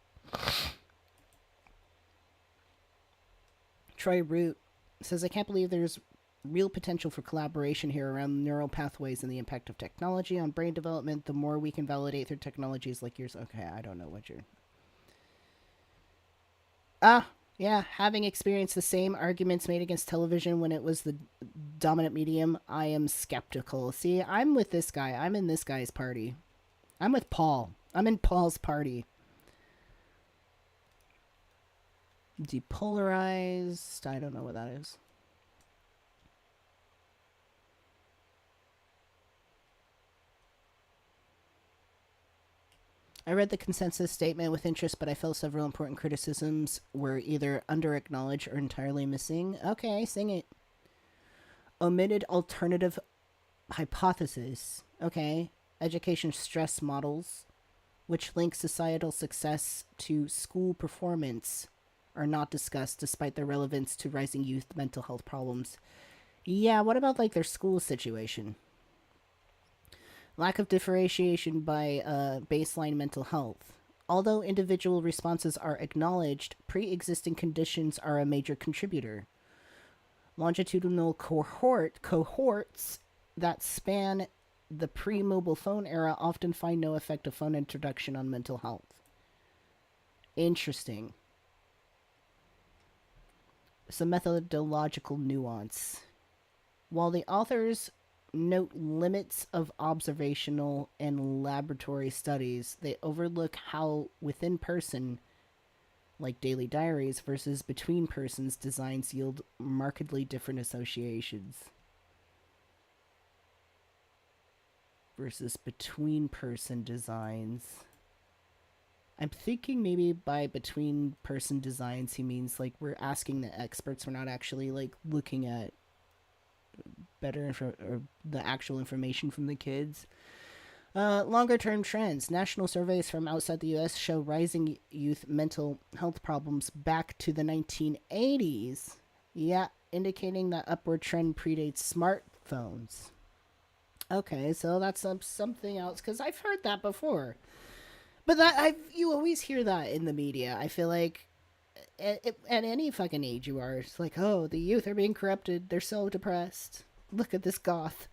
Troy Root says, I can't believe there's real potential for collaboration here around neural pathways and the impact of technology on brain development. The more we can validate through technologies like yours. Okay, I don't know what you're. Yeah, having experienced the same arguments made against television when it was the dominant medium, I am skeptical. See, I'm with this guy. I'm in this guy's party. I'm with Paul. I'm in Paul's party. Depolarized. I don't know what that is. I read the consensus statement with interest, but I felt several important criticisms were either under-acknowledged or entirely missing. Okay, sing it. Omitted alternative hypothesis. Okay. Education stress models, which link societal success to school performance, are not discussed despite their relevance to rising youth mental health problems. Yeah, what about like their school situation? Lack of differentiation by baseline mental health. Although individual responses are acknowledged, pre-existing conditions are a major contributor. Longitudinal cohorts that span the pre-mobile phone era often find no effective phone introduction on mental health. Interesting. Some methodological nuance. While the authors note limits of observational and laboratory studies, they overlook how within person, like daily diaries, versus between persons designs yield markedly different associations. Versus between person designs. I'm thinking maybe by between person designs he means like we're asking the experts, we're not actually like looking at or the actual information from the kids. Longer term trends. National surveys from outside the US show rising youth mental health problems back to the 1980s. Yeah, indicating that upward trend predates smartphones. Okay, so that's something else because I've heard that before. But you always hear that in the media. I feel like at any fucking age you are, it's like, oh, the youth are being corrupted. They're so depressed. Look at this goth.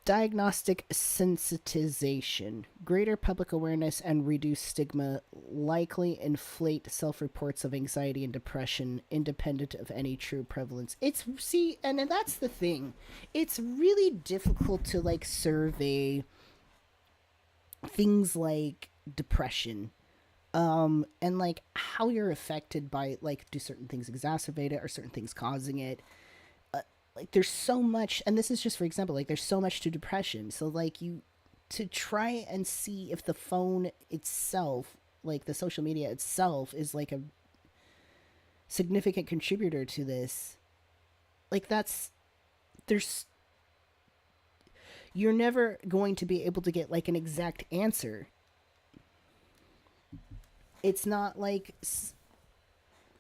Diagnostic sensitization. Greater public awareness and reduced stigma likely inflate self-reports of anxiety and depression independent of any true prevalence. And that's the thing. It's really difficult to like survey things like depression and like how you're affected by like do certain things exacerbate it or certain things causing it. Like there's so much, and this is just for example, like there's so much to depression, so like you to try and see if the phone itself, like the social media itself, is like a significant contributor to this, like there's you're never going to be able to get like an exact answer. It's not like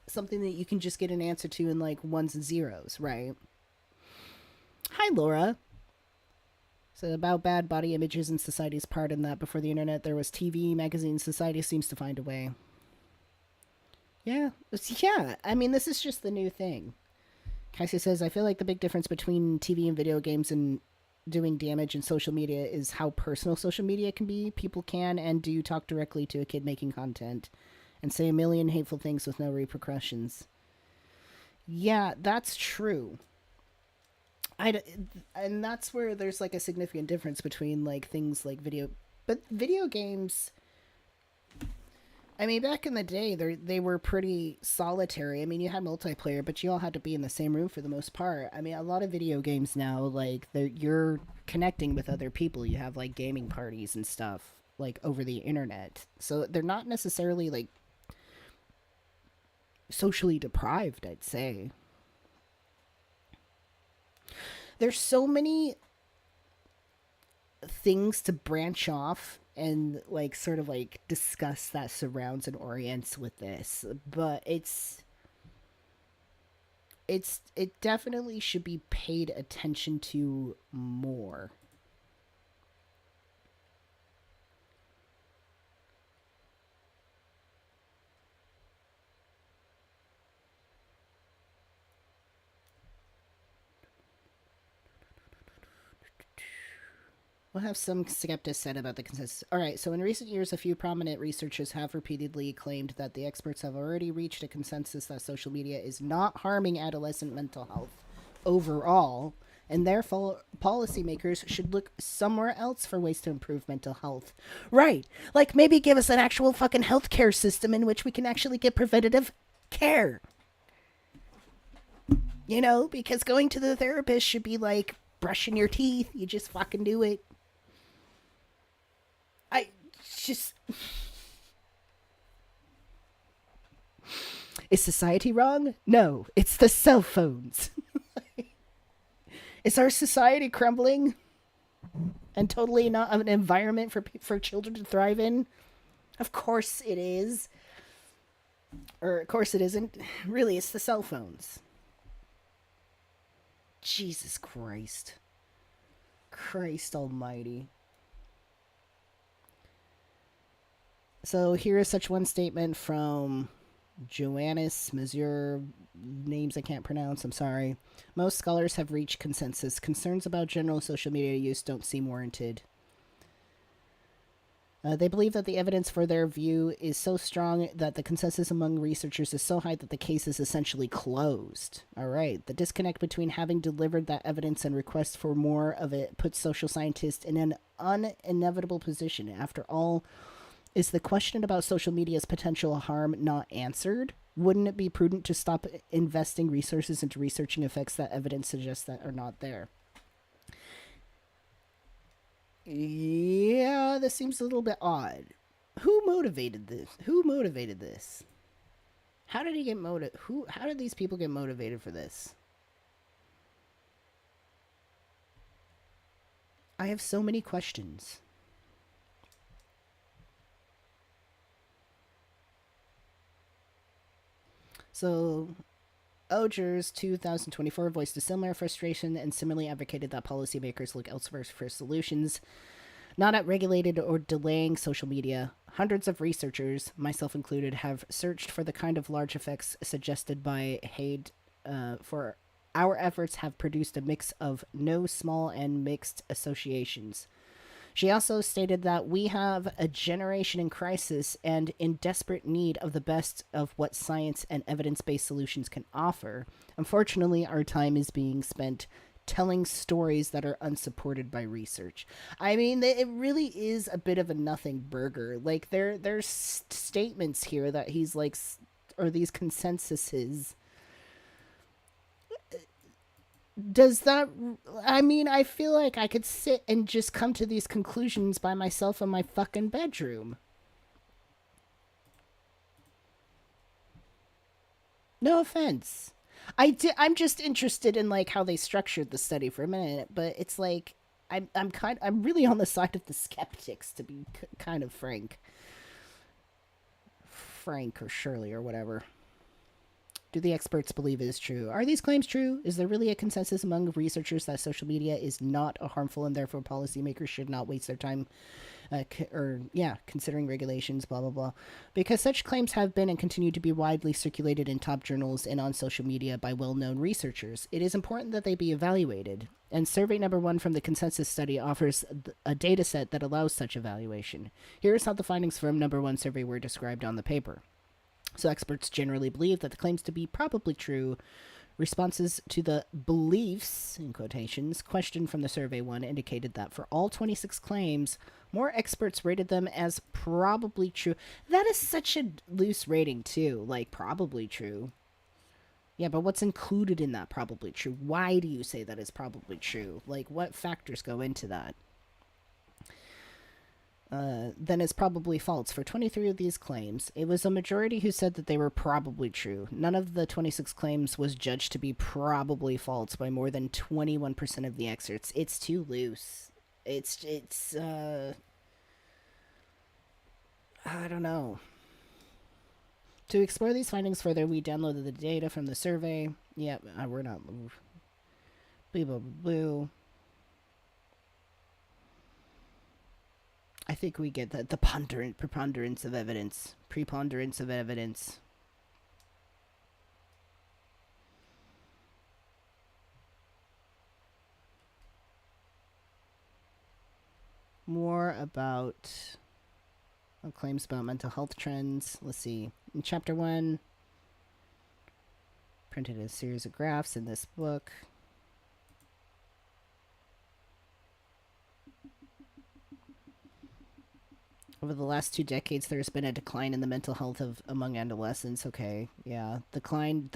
something that you can just get an answer to in like ones and zeros, right? Hi, Laura. So about bad body images in society's part in that before the internet there was TV, magazines, society seems to find a way. Yeah. Yeah. I mean, this is just the new thing. Cassie says, I feel like the big difference between TV and video games and doing damage in social media is how personal social media can be. People can and do talk directly to a kid making content and say a million hateful things with no repercussions. Yeah, that's true. And that's where there's like a significant difference between like things like but video games. I mean, back in the day, they were pretty solitary. I mean, you had multiplayer, but you all had to be in the same room for the most part. I mean, a lot of video games now, like you're connecting with other people. You have like gaming parties and stuff like over the internet, so they're not necessarily like socially deprived, I'd say. There's so many things to branch off and like sort of like discuss that surrounds and orients with this, but it definitely should be paid attention to more. We'll have some skeptics said about the consensus. All right, so in recent years, a few prominent researchers have repeatedly claimed that the experts have already reached a consensus that social media is not harming adolescent mental health overall, and therefore policymakers should look somewhere else for ways to improve mental health. Right, like maybe give us an actual fucking healthcare system in which we can actually get preventative care. You know, because going to the therapist should be like brushing your teeth. You just fucking do it. I just. Is society wrong? No, it's the cell phones. Is our society crumbling and totally not an environment for children to thrive in? Of course it is. Or, of course it isn't. Really, it's the cell phones. Jesus Christ. Christ almighty. So here is such one statement from Joannis, Monsieur, names I can't pronounce, I'm sorry. Most scholars have reached consensus. Concerns about general social media use don't seem warranted. They believe that the evidence for their view is so strong that the consensus among researchers is so high that the case is essentially closed. All right. The disconnect between having delivered that evidence and request for more of it puts social scientists in an uninevitable position. After all, is the question about social media's potential harm not answered? Wouldn't it be prudent to stop investing resources into researching effects that evidence suggests that are not there? Yeah, this seems a little bit odd. Who motivated this? Who motivated this? How did he get motivated? How did these people get motivated for this? I have so many questions. So, Oger's 2024 voiced a similar frustration and similarly advocated that policymakers look elsewhere for solutions, not at regulated or delaying social media. Hundreds of researchers, myself included, have searched for the kind of large effects suggested by Haid. For our efforts have produced a mix of no small and mixed associations. She also stated that we have a generation in crisis and in desperate need of the best of what science and evidence based solutions can offer. Unfortunately, our time is being spent telling stories that are unsupported by research. I mean, it really is a bit of a nothing burger. Like, there's statements here that he's like, or these consensuses. Does that, I mean, I feel like I could sit and just come to these conclusions by myself in my fucking bedroom. No offense. I'm just interested in like how they structured the study for a minute, but it's like I'm really on the side of the skeptics, to be kind of Frank or Shirley or whatever. Do the experts believe it is true? Are these claims true? Is there really a consensus among researchers that social media is not harmful and therefore policymakers should not waste their time considering regulations, blah, blah, blah. Because such claims have been and continue to be widely circulated in top journals and on social media by well-known researchers, it is important that they be evaluated. And survey number 1 from the consensus study offers a data set that allows such evaluation. Here's how the findings from number 1 survey were described on the paper. So experts generally believe that the claims to be probably true. Responses to the beliefs, in quotations, question from the survey 1 indicated that for all 26 claims, more experts rated them as probably true. That is such a loose rating, too. Like, probably true. Yeah, but what's included in that probably true? Why do you say that is probably true? Like, what factors go into that? Then is probably false. For 23 of these claims, it was a majority who said that they were probably true. None of the 26 claims was judged to be probably false by more than 21% of the experts. It's too loose. I don't know. To explore these findings further, we downloaded the data from the survey. Yeah, we're not. Blah, blah, blah. I think we get the preponderance of evidence. Preponderance of evidence. More about claims about mental health trends. Let's see. In chapter 1, printed a series of graphs in this book. Over the last 2 decades, there's been a decline in the mental health of among adolescents. Okay, yeah, the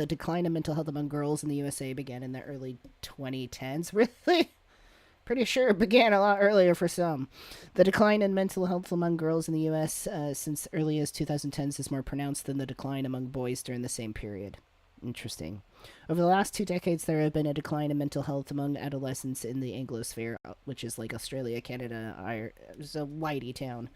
decline in mental health among girls in the USA began in the early 2010s. Really? Pretty sure it began a lot earlier for some. The decline in mental health among girls in the U.S. Since early as 2010s is more pronounced than the decline among boys during the same period. Interesting. Over the last 2 decades, there have been a decline in mental health among adolescents in the Anglosphere, which is like Australia, Canada, Ireland. It's a whitey town.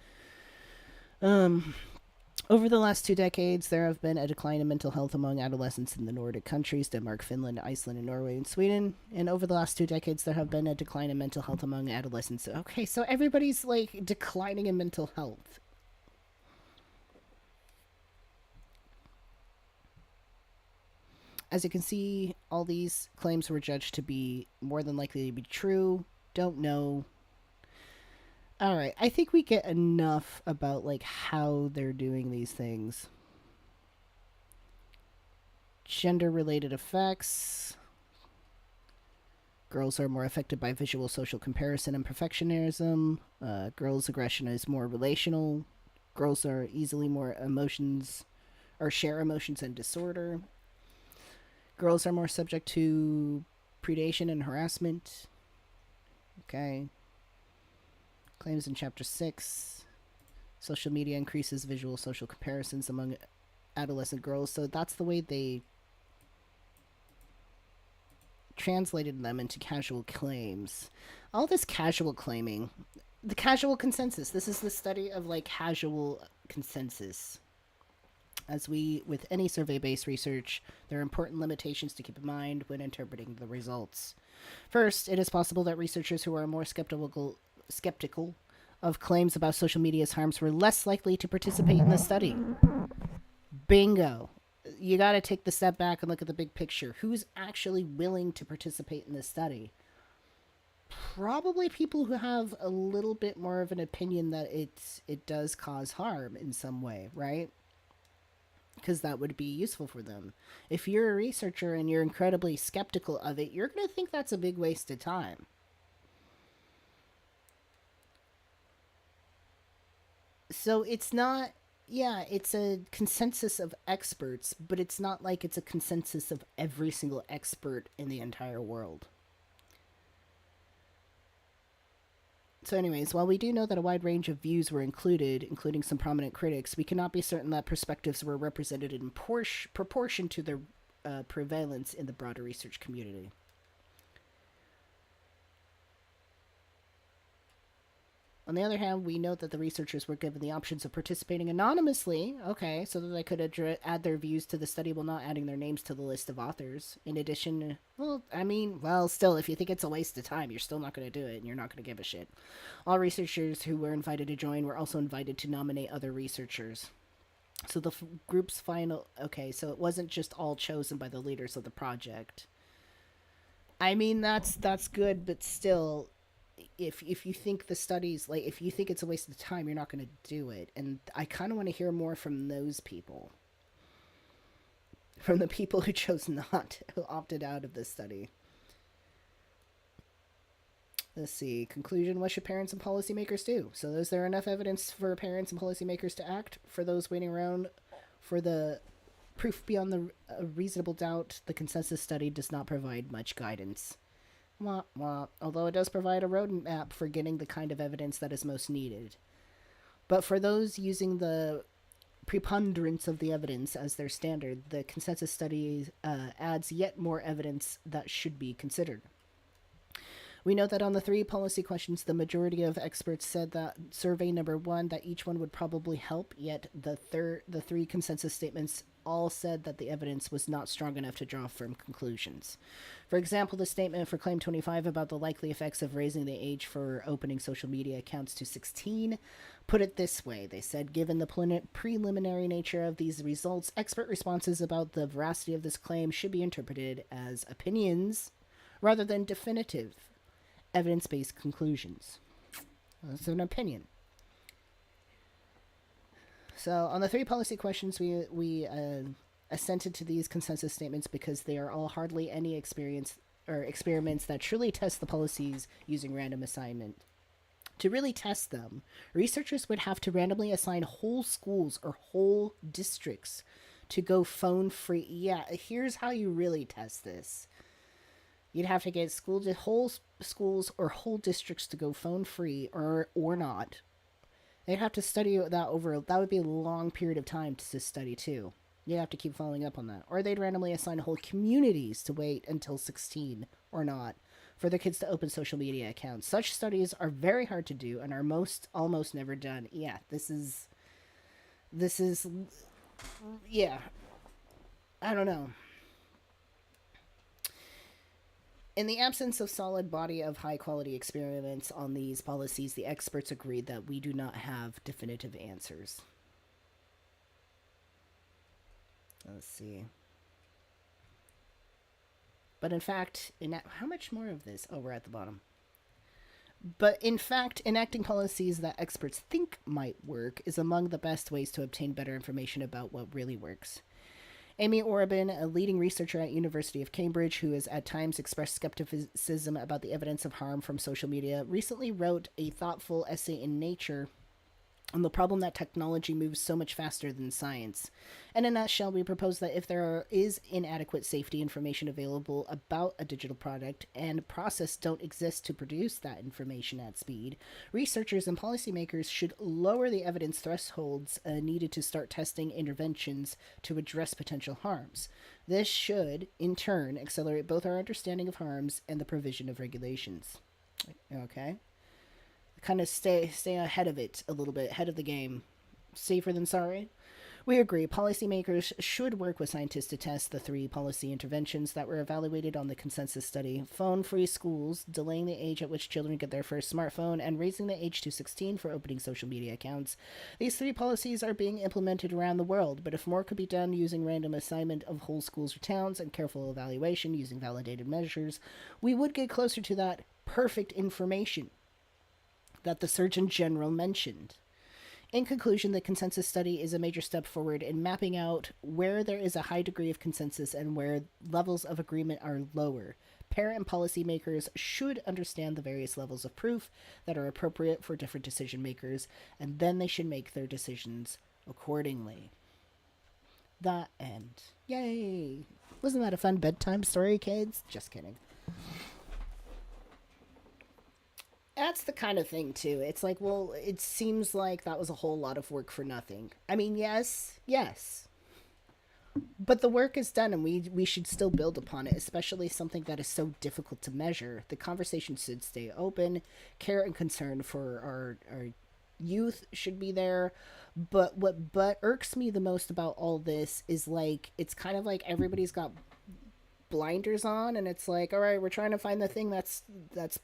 Over the last 2 decades, there have been a decline in mental health among adolescents in the Nordic countries, Denmark, Finland, Iceland, and Norway, and Sweden. And over the last 2 decades, there have been a decline in mental health among adolescents. Okay, so everybody's like declining in mental health. As you can see, all these claims were judged to be more than likely to be true. Don't know. All right, I think we get enough about like how they're doing these things. Gender-related effects. Girls are more affected by visual social comparison and perfectionism. Girls' aggression is more relational. Girls are easily more emotions or share emotions and disorder. Girls are more subject to predation and harassment. Okay. Claims in Chapter 6. Social media increases visual social comparisons among adolescent girls. So that's the way they translated them into casual claims. All this casual claiming. The casual consensus. This is the study of like casual consensus. As with any survey-based research, there are important limitations to keep in mind when interpreting the results. First, it is possible that researchers who are more skeptical of claims about social media's harms were less likely to participate in the study. Bingo. You got to take the step back and look at the big picture. Who's actually willing to participate in this study? Probably people who have a little bit more of an opinion that it does cause harm in some way, right? Because that would be useful for them. If you're a researcher and you're incredibly skeptical of it, you're going to think that's a big waste of time. So it's not, yeah, it's a consensus of experts, but it's not like it's a consensus of every single expert in the entire world. So, anyways, while we do know that a wide range of views were included, including some prominent critics, we cannot be certain that perspectives were represented in proportion to their prevalence in the broader research community. On the other hand, we note that the researchers were given the options of participating anonymously, okay, so that they could add their views to the study while not adding their names to the list of authors. In addition, still, if you think it's a waste of time, you're still not going to do it, and you're not going to give a shit. All researchers who were invited to join were also invited to nominate other researchers. So the group's final... Okay, so it wasn't just all chosen by the leaders of the project. I mean, that's good, but still... If you think the studies, like, if you think it's a waste of time, you're not going to do it. And I kind of want to hear more from those people. From the people who chose not, who opted out of this study. Let's see. Conclusion, what should parents and policymakers do? So is there enough evidence for parents and policymakers to act? For those waiting around for the proof beyond the reasonable doubt, the consensus study does not provide much guidance. Wah, wah. Although it does provide a roadmap for getting the kind of evidence that is most needed. But for those using the preponderance of the evidence as their standard, the consensus study adds yet more evidence that should be considered. We know that on the three policy questions, the majority of experts said that survey number one, that each one would probably help, yet the three consensus statements all said that the evidence was not strong enough to draw firm conclusions. For example, the statement for Claim 25 about the likely effects of raising the age for opening social media accounts to 16 put it this way. They said, given the preliminary nature of these results, expert responses about the veracity of this claim should be interpreted as opinions rather than definitive evidence-based conclusions. That's an opinion. So on the three policy questions, we assented to these consensus statements because they are all hardly any experience or experiments that truly test the policies using random assignment. To really test them, researchers would have to randomly assign whole schools or whole districts to go phone free. Yeah, here's how you really test this. You'd have to get whole schools or whole districts to go phone free or not. They'd have to study that over. That would be a long period of time to study too. You'd have to keep following up on that. Or they'd randomly assign whole communities to wait until 16 or not for their kids to open social media accounts. Such studies are very hard to do and are almost never done. Yeah, this is yeah. I don't know. In the absence of solid body of high quality experiments on these policies, the experts agreed that we do not have definitive answers. Let's see. But in fact, how much more of this? Oh, we're at the bottom. But in fact, enacting policies that experts think might work is among the best ways to obtain better information about what really works. Amy Orabin, a leading researcher at University of Cambridge who has at times expressed skepticism about the evidence of harm from social media, recently wrote a thoughtful essay in Nature on the problem that technology moves so much faster than science. And in a nutshell, we propose that if there is inadequate safety information available about a digital product and process don't exist to produce that information at speed, researchers and policymakers should lower the evidence thresholds needed to start testing interventions to address potential harms. This should, in turn, accelerate both our understanding of harms and the provision of regulations. Okay? Kind of stay ahead of it a little bit, ahead of the game. Safer than sorry. We agree. Policymakers should work with scientists to test the three policy interventions that were evaluated on the consensus study: phone-free schools, delaying the age at which children get their first smartphone, and raising the age to 16 for opening social media accounts. These three policies are being implemented around the world, but if more could be done using random assignment of whole schools or towns and careful evaluation using validated measures, we would get closer to that perfect information that the Surgeon General mentioned. In conclusion, the consensus study is a major step forward in mapping out where there is a high degree of consensus and where levels of agreement are lower. Parent and policymakers should understand the various levels of proof that are appropriate for different decision makers, and then they should make their decisions accordingly. The end. Yay! Wasn't that a fun bedtime story, kids? Just kidding. That's the kind of thing, too. It's like, well, it seems like that was a whole lot of work for nothing. I mean, yes. But the work is done, and we should still build upon it, especially something that is so difficult to measure. The conversation should stay open. Care and concern for our youth should be there. But what irks me the most about all this is, like, it's kind of like everybody's got blinders on, and it's like, all right, we're trying to find the thing that's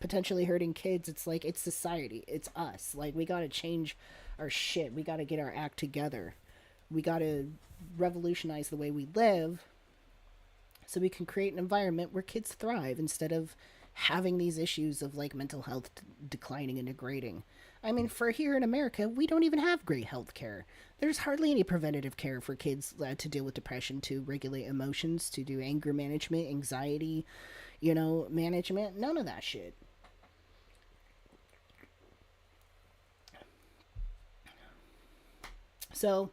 potentially hurting kids. It's like, it's society, it's us. Like, we gotta change our shit. We gotta get our act together. We gotta revolutionize the way we live so we can create an environment where kids thrive instead of having these issues of, like, mental health declining and degrading. I mean, for here in America, we don't even have great health care. There's hardly any preventative care for kids to deal with depression, to regulate emotions, to do anger management, anxiety, management. None of that shit. So,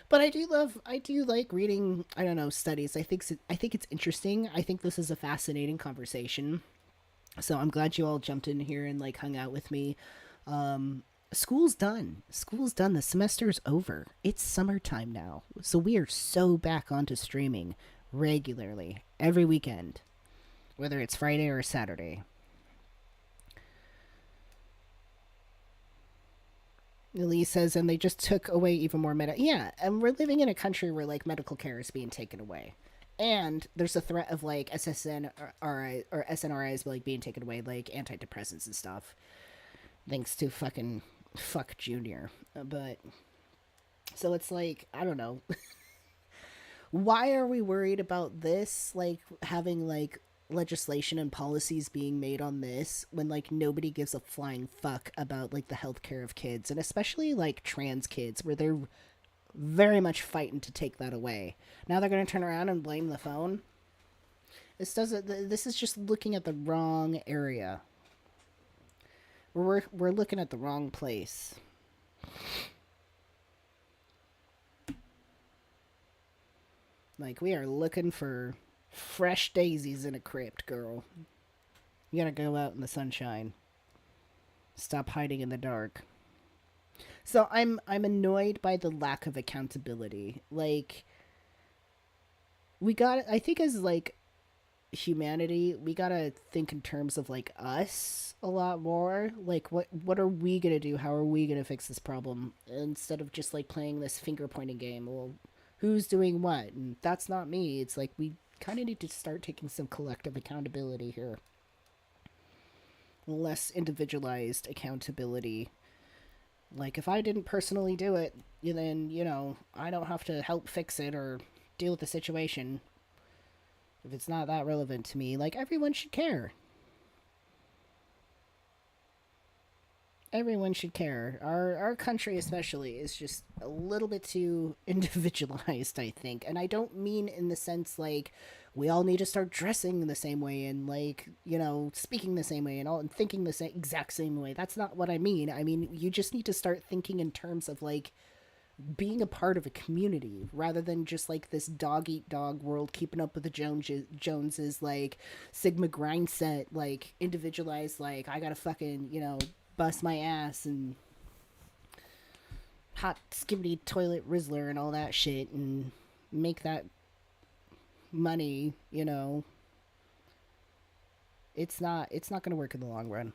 but I do like reading, I don't know, studies. I think it's interesting. I think this is a fascinating conversation. So I'm glad you all jumped in here and, like, hung out with me. School's done. The semester's over. It's summertime now. So we are so back onto streaming regularly every weekend, whether it's Friday or Saturday. Elise says, and they just took away even more Yeah, and we're living in a country where like medical care is being taken away, and there's a threat of like SSNRI or SNRIs like being taken away, like antidepressants and stuff, thanks to fuck Junior. But so it's like I don't know. Why are we worried about this? Like having like legislation and policies being made on this when like nobody gives a flying fuck about like the healthcare of kids, and especially like trans kids where they're very much fighting to take that away. Now they're going to turn around and blame the phone. This is just looking at the wrong area. We're looking at the wrong place. Like we are looking for fresh daisies in a crypt, girl. You gotta go out in the sunshine. Stop hiding in the dark. So I'm annoyed by the lack of accountability. Like I think as like humanity, we gotta think in terms of like us a lot more. Like what are we gonna do? How are we gonna fix this problem? Instead of just like playing this finger pointing game. Well, who's doing what? And that's not me. It's like we kind of need to start taking some collective accountability here. Less individualized accountability. Like, if I didn't personally do it, then, I don't have to help fix it or deal with the situation. If it's not that relevant to me, like, everyone should care. Everyone should care. Our country especially is just a little bit too individualized, I think. And I don't mean in the sense like we all need to start dressing the same way and like, speaking the same way and all and thinking the exact same way. That's not what I mean. I mean, you just need to start thinking in terms of like being a part of a community rather than just like this dog eat dog world, keeping up with the Joneses, like Sigma grind set, like individualized, like I gotta fucking, bust my ass and hot skibbity toilet Rizzler and all that shit and make that money, it's not going to work in the long run.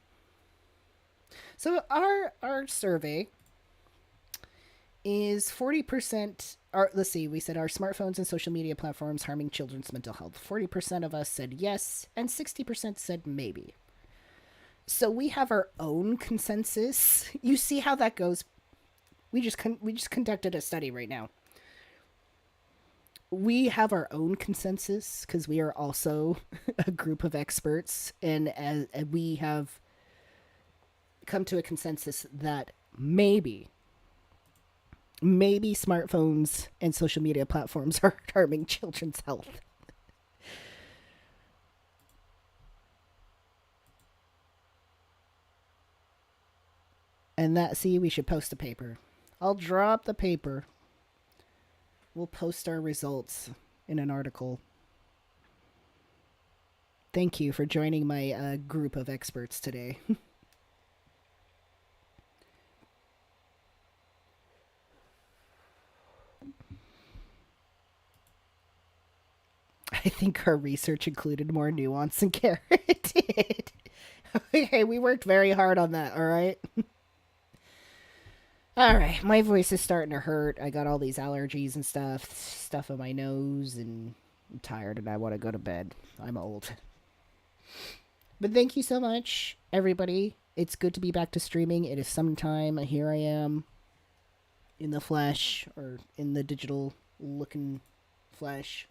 So our survey is 40%, or let's see, we said, our smartphones and social media platforms harming children's mental health. 40% of us said yes, and 60% said maybe. So we have our own consensus. You see how that goes. We just conducted a study right now. We have our own consensus because we are also a group of experts, and we have come to a consensus that maybe smartphones and social media platforms are harming children's health. And we should post a paper. I'll drop the paper. We'll post our results in an article. Thank you for joining my group of experts today. I think our research included more nuance than care. It did. Hey, we worked very hard on that, all right? All right, my voice is starting to hurt. I got all these allergies and stuff in my nose, and I'm tired and I want to go to bed. I'm old. But thank you so much, everybody. It's good to be back to streaming. It is sometime. Here I am in the flesh, or in the digital looking flesh.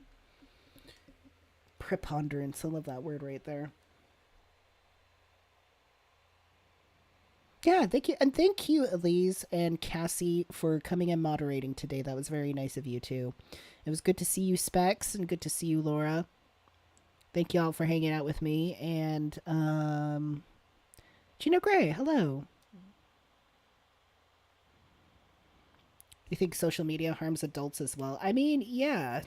Preponderance. I love that word right there. Yeah, thank you. And thank you, Elise and Cassie, for coming and moderating today. That was very nice of you, too. It was good to see you, Specs, and good to see you, Laura. Thank you all for hanging out with me. And, Gina Gray, hello. You think social media harms adults as well? I mean, yeah.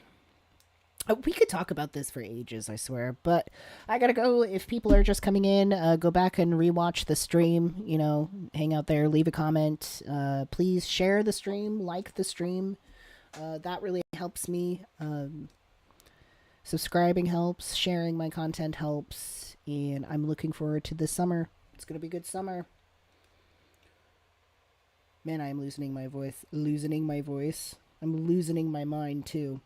We could talk about this for ages, I swear. But I gotta go. If people are just coming in, go back and rewatch the stream. Hang out there, leave a comment. Please share the stream, like the stream. That really helps me. Subscribing helps. Sharing my content helps. And I'm looking forward to this summer. It's gonna be a good summer. Man, I am loosening my voice. Loosening my voice. I'm loosening my mind, too.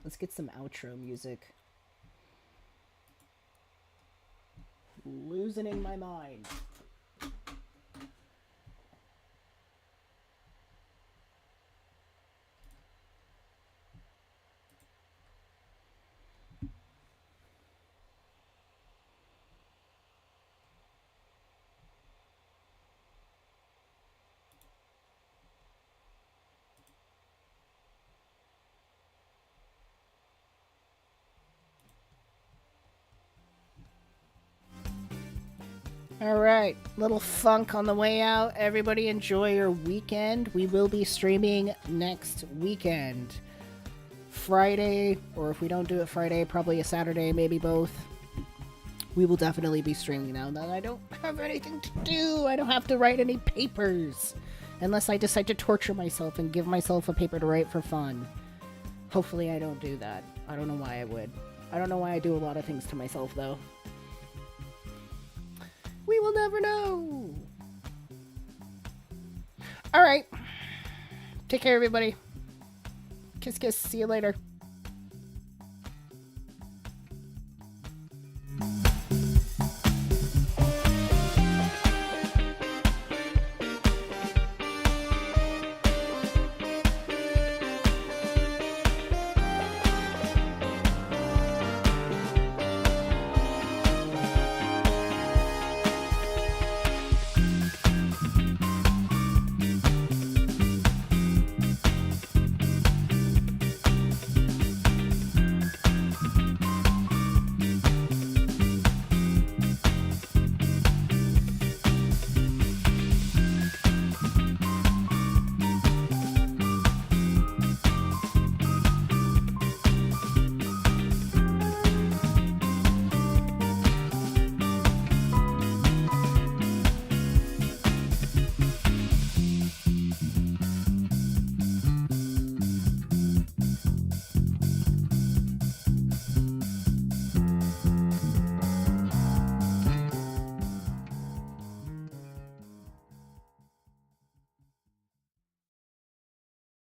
Let's get some outro music. Loosening my mind. Alright, little funk on the way out. Everybody enjoy your weekend. We will be streaming next weekend. Friday, or if we don't do it Friday, probably a Saturday, maybe both. We will definitely be streaming now that I don't have anything to do. I don't have to write any papers. Unless I decide to torture myself and give myself a paper to write for fun. Hopefully I don't do that. I don't know why I would. I don't know why I do a lot of things to myself, though. We will never know. Alright. Take care, everybody. Kiss, kiss. See you later.